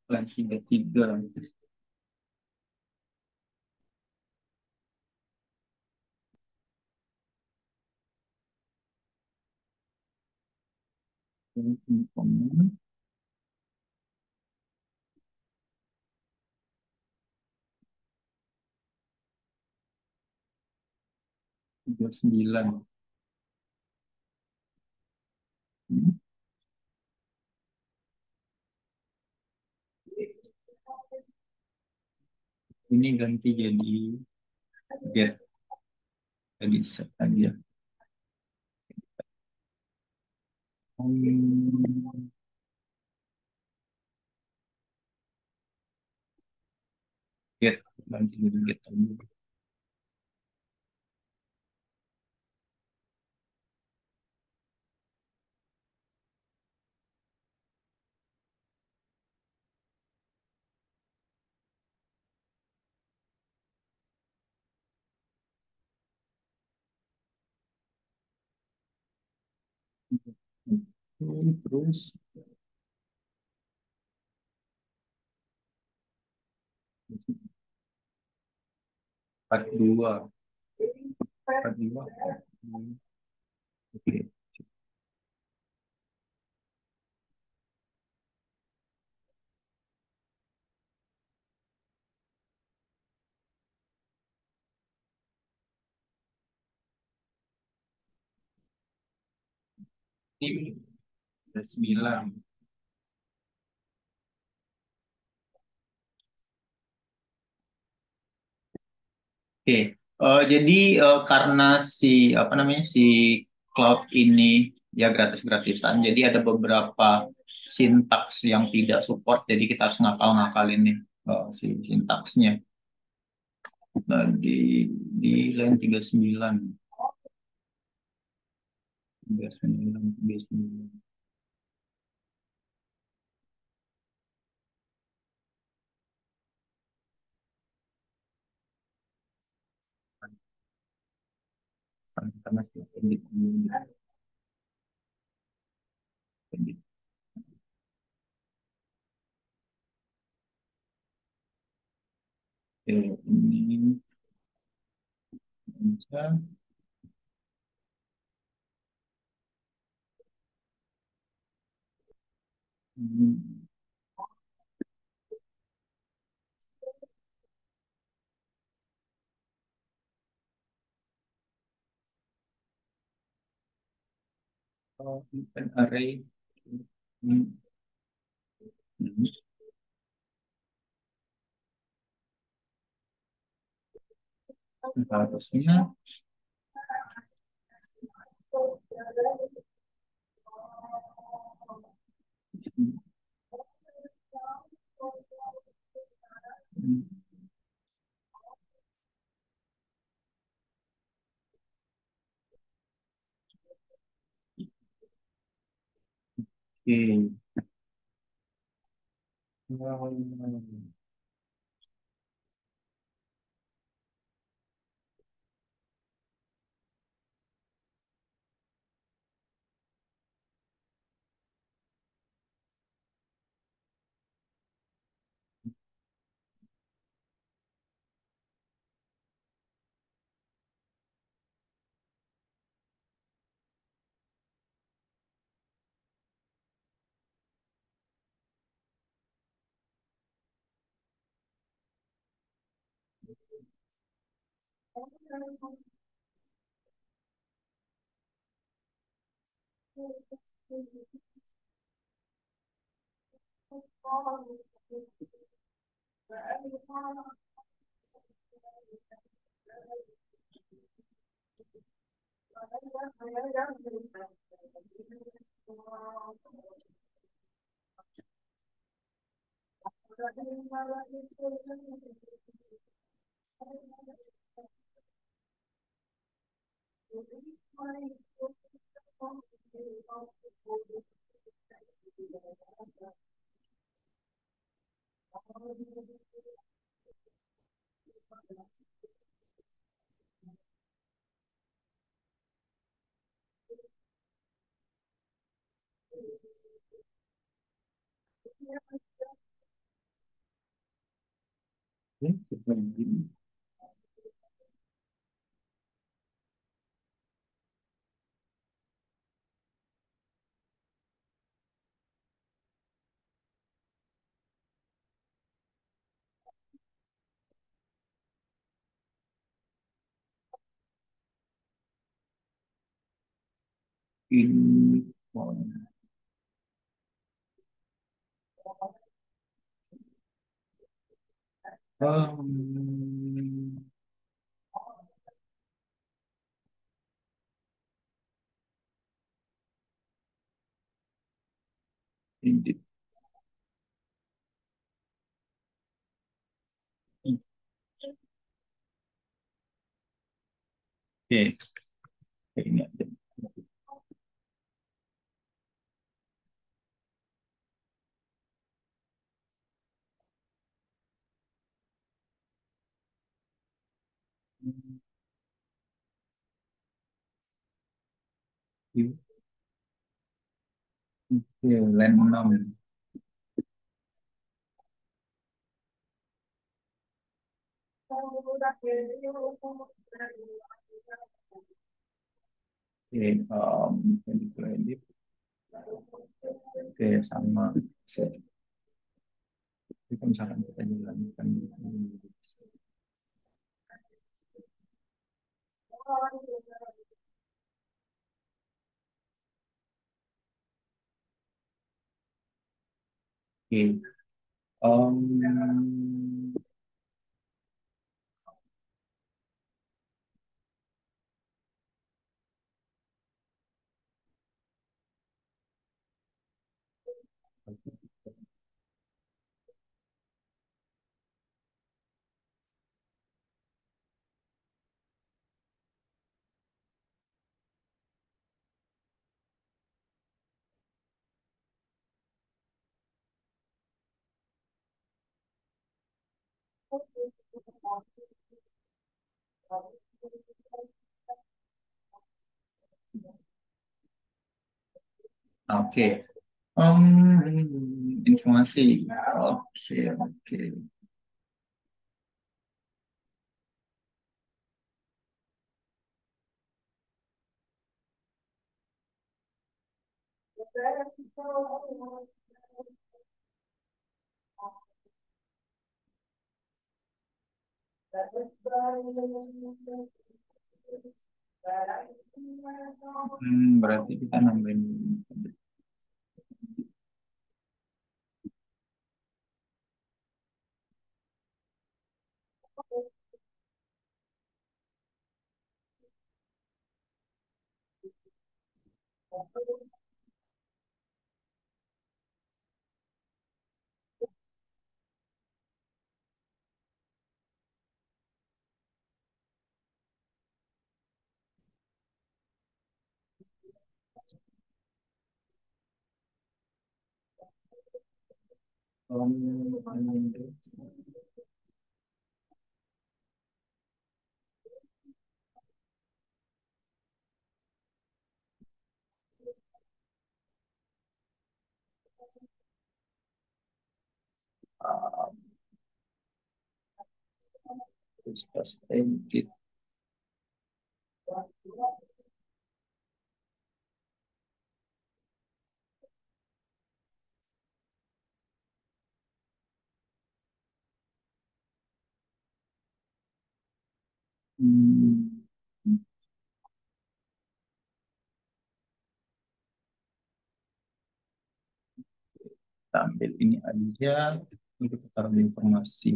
Plan 33. Tiga sembilan. Ini ganti jadi get, jadi set aja. Hmm, get, ganti jadi get aja. Terus 42, 42. Oke, ini ada 9. Oke, jadi karena si apa namanya si cloud ini ya gratis-gratisan, jadi ada beberapa sintaks yang tidak support, jadi kita harus ngakal-ngakalin nih si sintaksnya. Nah, di line 39, 39, 39. Sama sih, edit dulu, edit. Oke, ini aja. Hmm, Open array. Hmm, hmm, Harusnya. Hmm, Oke. Ini, ini, oke, ini aja. Oke, line 6. Oke, kredit. Oke, sama. Itu misalkan kita jalankan. Oke, oke. Informasi. Oke, oke. Berarti kita nambahin. Sustain. Hmm, kita ambil ini aja untuk taruh informasi.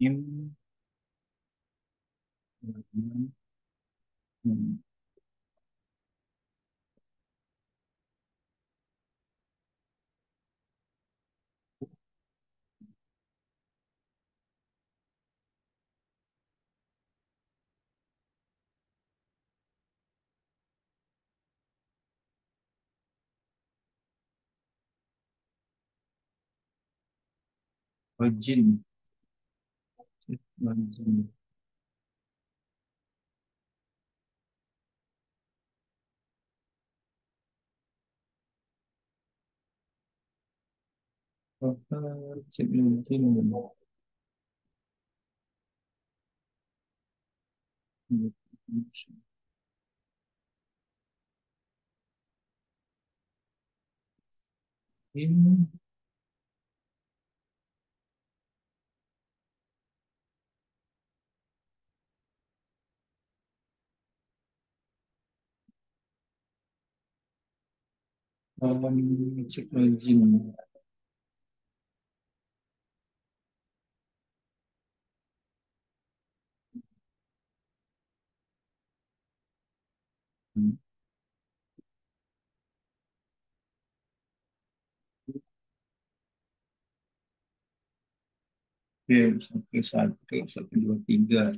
Ini, Login. Login. Cek login. In. Cek login. Oke, satu, satu, dua, tiga.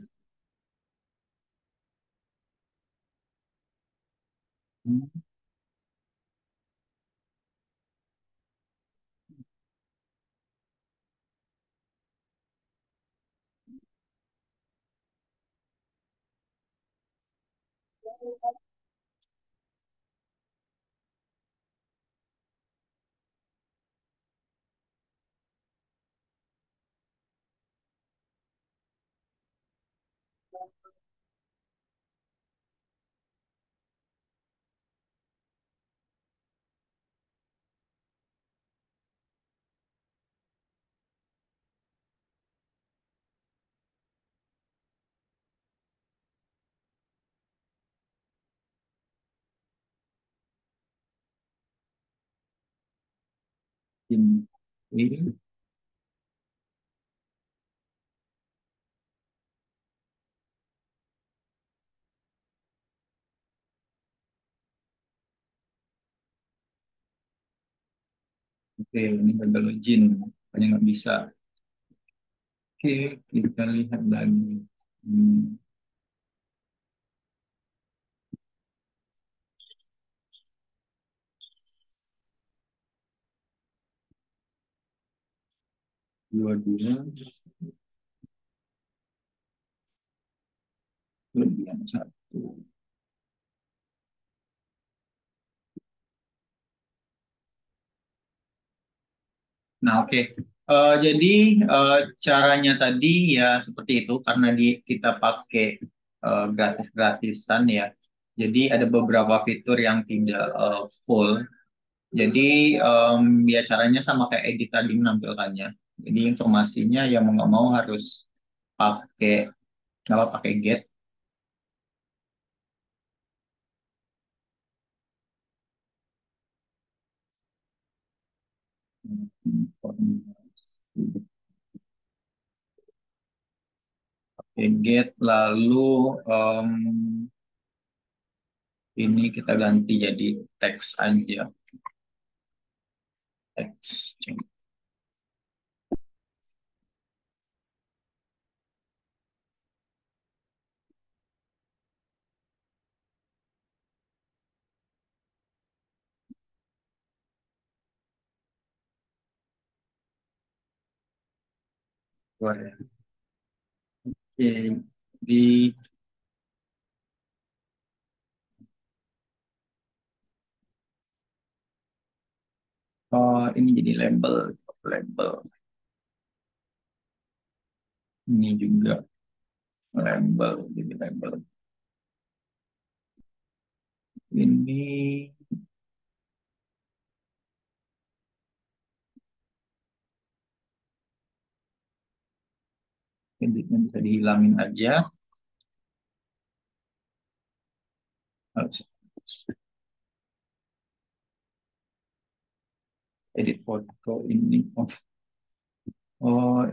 Ini, oke, ini gagal login. Makanya nggak bisa. Oke, kita lihat lagi. Hmm, dua, dua, kelebihan satu. Nah, oke. Jadi caranya tadi ya seperti itu karena kita pakai gratis-gratisan ya. Jadi ada beberapa fitur yang tidak full. Jadi ya caranya sama kayak edit tadi menampilkannya. Jadi informasinya ya mau nggak mau harus pakai apa pakai get. Pakai get lalu em, ini kita ganti jadi teks aja. Teks. Oke, di ini jadi label, label ini juga label, jadi label ini editnya bisa dihilangin aja. Harus edit foto ini,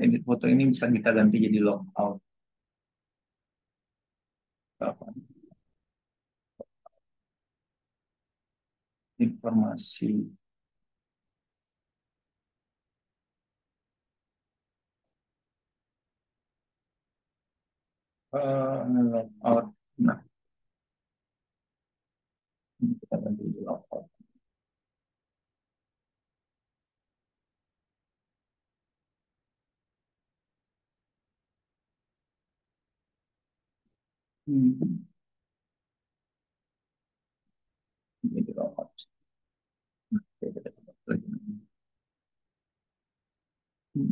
edit foto ini bisa kita ganti jadi logout. Apa? Informasi logout. Nah, ini kita ganti jadi logout. Hmm. Jadi robot. Oke, kita coba lagi. Hmm.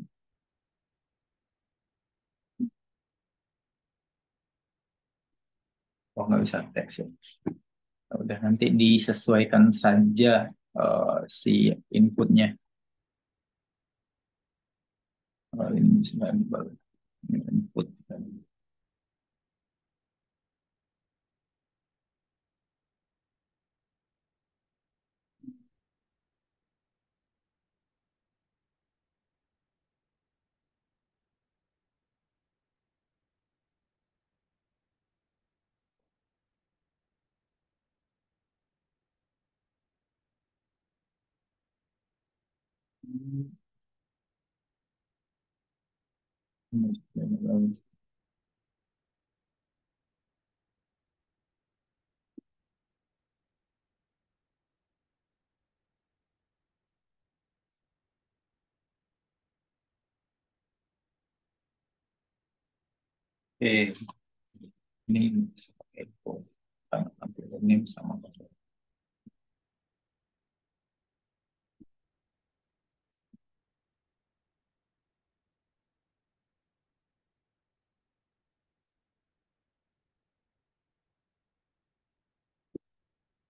Oh, nggak bisa teks ya. Udah nanti disesuaikan saja si inputnya. Ini sudah baru input. Oke, ini bisa pakai info. Karena tampil ini sama.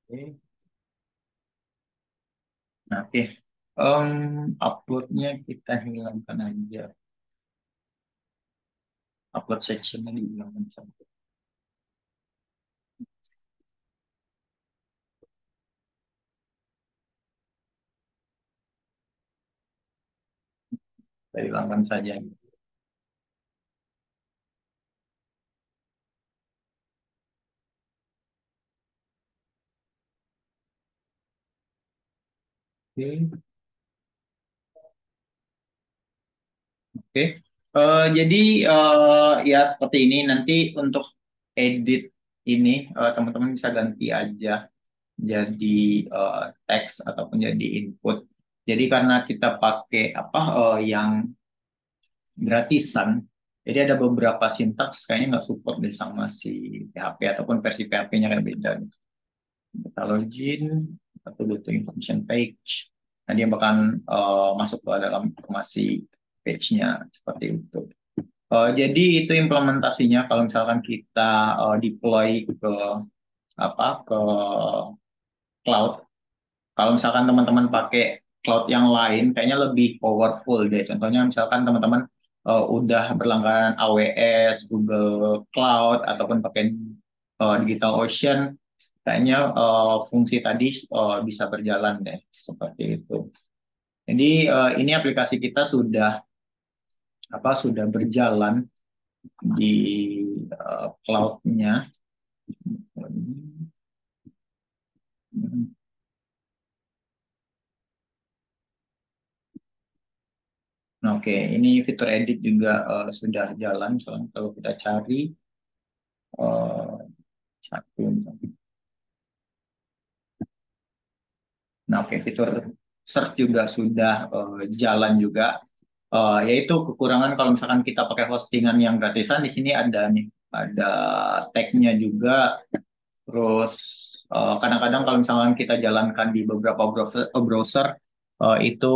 Oke. Nah, oke. Uploadnya kita hilangkan aja. Upload sectionnya dihilangkan saja. Kita hilangkan saja. Oke. Oke. Jadi ya seperti ini. Nanti untuk edit ini teman-teman bisa ganti aja jadi teks ataupun jadi input. Jadi karena kita pakai apa yang gratisan, jadi ada beberapa sintaks kayaknya nggak support deh sama si PHP ataupun versi PHP-nya kayak beda. Kita login atau go to information page. Nah, dia bahkan masuk ke dalam informasi page-nya seperti itu. Jadi itu implementasinya kalau misalkan kita deploy ke apa ke cloud. Kalau misalkan teman-teman pakai cloud yang lain, kayaknya lebih powerful deh. Contohnya misalkan teman-teman udah berlangganan AWS, Google Cloud, ataupun pakai DigitalOcean, kayaknya fungsi tadi bisa berjalan deh seperti itu. Jadi ini aplikasi kita sudah berjalan di cloud-nya. Nah, oke, ini fitur edit juga sudah jalan. Soalnya kalau kita cari eh, satu, nah oke, fitur search juga sudah jalan juga. Yaitu kekurangan kalau misalkan kita pakai hostingan yang gratisan di sini ada nih, ada tag-nya juga. Terus kadang-kadang kalau misalkan kita jalankan di beberapa browser itu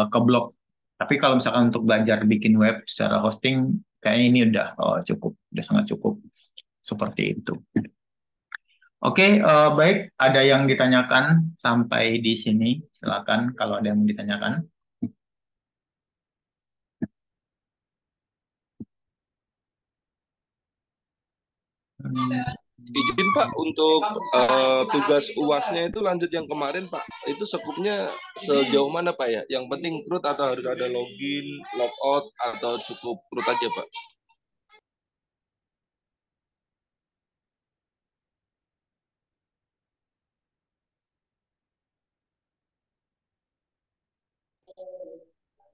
keblok. Tapi kalau misalkan untuk belajar bikin web secara hosting, kayaknya ini udah sangat cukup seperti itu. Oke, baik. Ada yang ditanyakan sampai di sini? Silakan kalau ada yang mau ditanyakan. Hmm, Izin Pak untuk tugas UASnya itu lanjut yang kemarin Pak. Itu sekupnya sejauh mana Pak ya? Yang penting root atau harus ada login, logout atau cukup root aja Pak?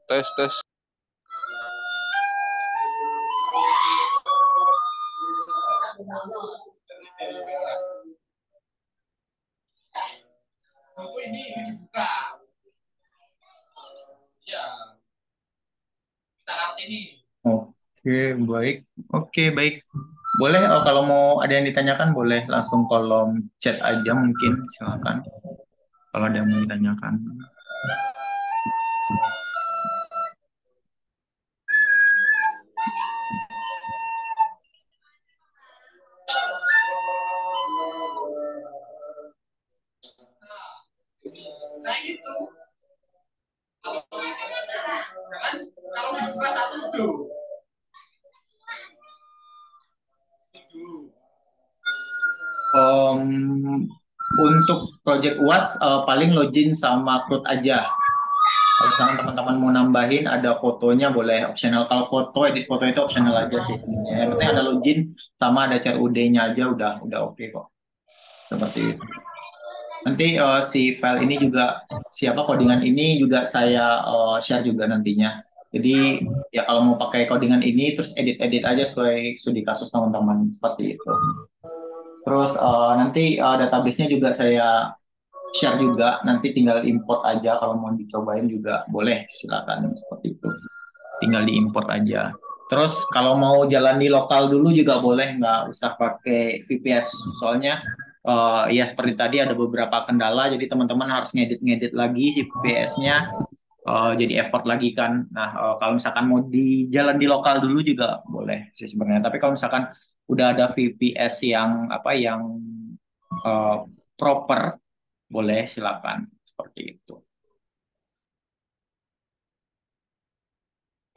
Tes tes. Oke. Oke, baik. Oke, baik. Boleh, kalau mau ada yang ditanyakan, boleh langsung kolom chat aja mungkin, silakan. Kalau ada yang mau ditanyakan. Om, untuk project UAS, paling login sama CRUD aja. Kalau misalkan teman-teman mau nambahin ada fotonya boleh optional. Kalau foto, edit foto itu optional aja sih sebenarnya. Yang penting ada login sama ada CRUD-nya aja udah oke kok. Seperti itu. Nanti si file ini juga siapa codingan ini juga saya share juga nantinya. Jadi ya kalau mau pakai codingan ini terus edit-edit aja sesuai studi kasus teman-teman seperti itu. Terus nanti database-nya juga saya share juga. Nanti tinggal import aja kalau mau dicobain juga boleh silakan seperti itu. Tinggal diimport aja. Terus kalau mau jalan di lokal dulu juga boleh, nggak usah pakai VPS. Soalnya ya seperti tadi ada beberapa kendala, jadi teman-teman harus ngedit-ngedit lagi si VPS-nya, jadi effort lagi kan. Nah, kalau misalkan mau di jalan di lokal dulu juga boleh sih sebenarnya. Tapi kalau misalkan udah ada VPS yang apa yang eh, proper, boleh silakan seperti itu.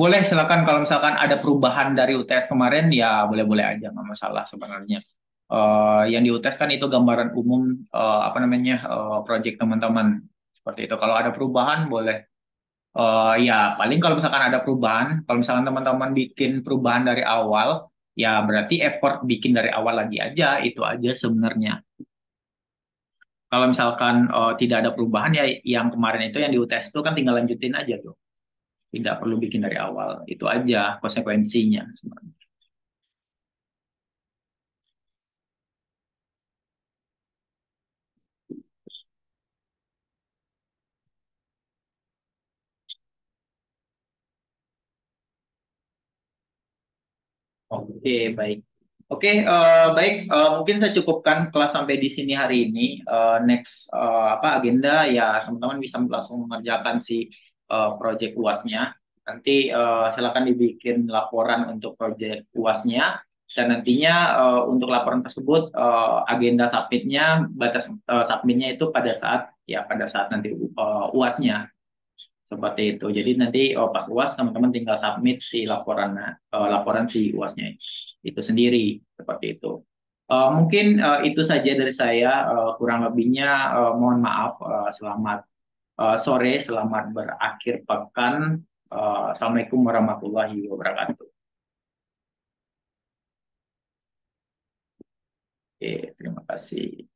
Boleh silakan kalau misalkan ada perubahan dari UTS kemarin ya boleh-boleh aja nggak masalah sebenarnya. Yang di UTS kan itu gambaran umum apa namanya project teman-teman seperti itu. Kalau ada perubahan boleh. Ya paling kalau misalkan ada perubahan, kalau misalkan teman-teman bikin perubahan dari awal, ya berarti effort bikin dari awal lagi aja itu aja sebenarnya. Kalau misalkan tidak ada perubahan ya yang kemarin itu yang di UTS itu kan tinggal lanjutin aja tuh. Tidak perlu bikin dari awal. Itu aja konsekuensinya sebenarnya. Oke, baik. Oke, baik. Mungkin saya cukupkan kelas sampai di sini hari ini. Next apa agenda ya teman-teman bisa langsung mengerjakan si project UASnya. Nanti silakan dibikin laporan untuk project UASnya. Dan nantinya untuk laporan tersebut agenda submitnya batas submitnya itu pada saat nanti UASnya. Seperti itu. Jadi nanti pas UAS teman-teman tinggal submit si laporan si UASnya itu sendiri seperti itu. Mungkin itu saja dari saya. Kurang lebihnya mohon maaf. Selamat sore, selamat berakhir pekan. Assalamualaikum warahmatullahi wabarakatuh. Oke, terima kasih.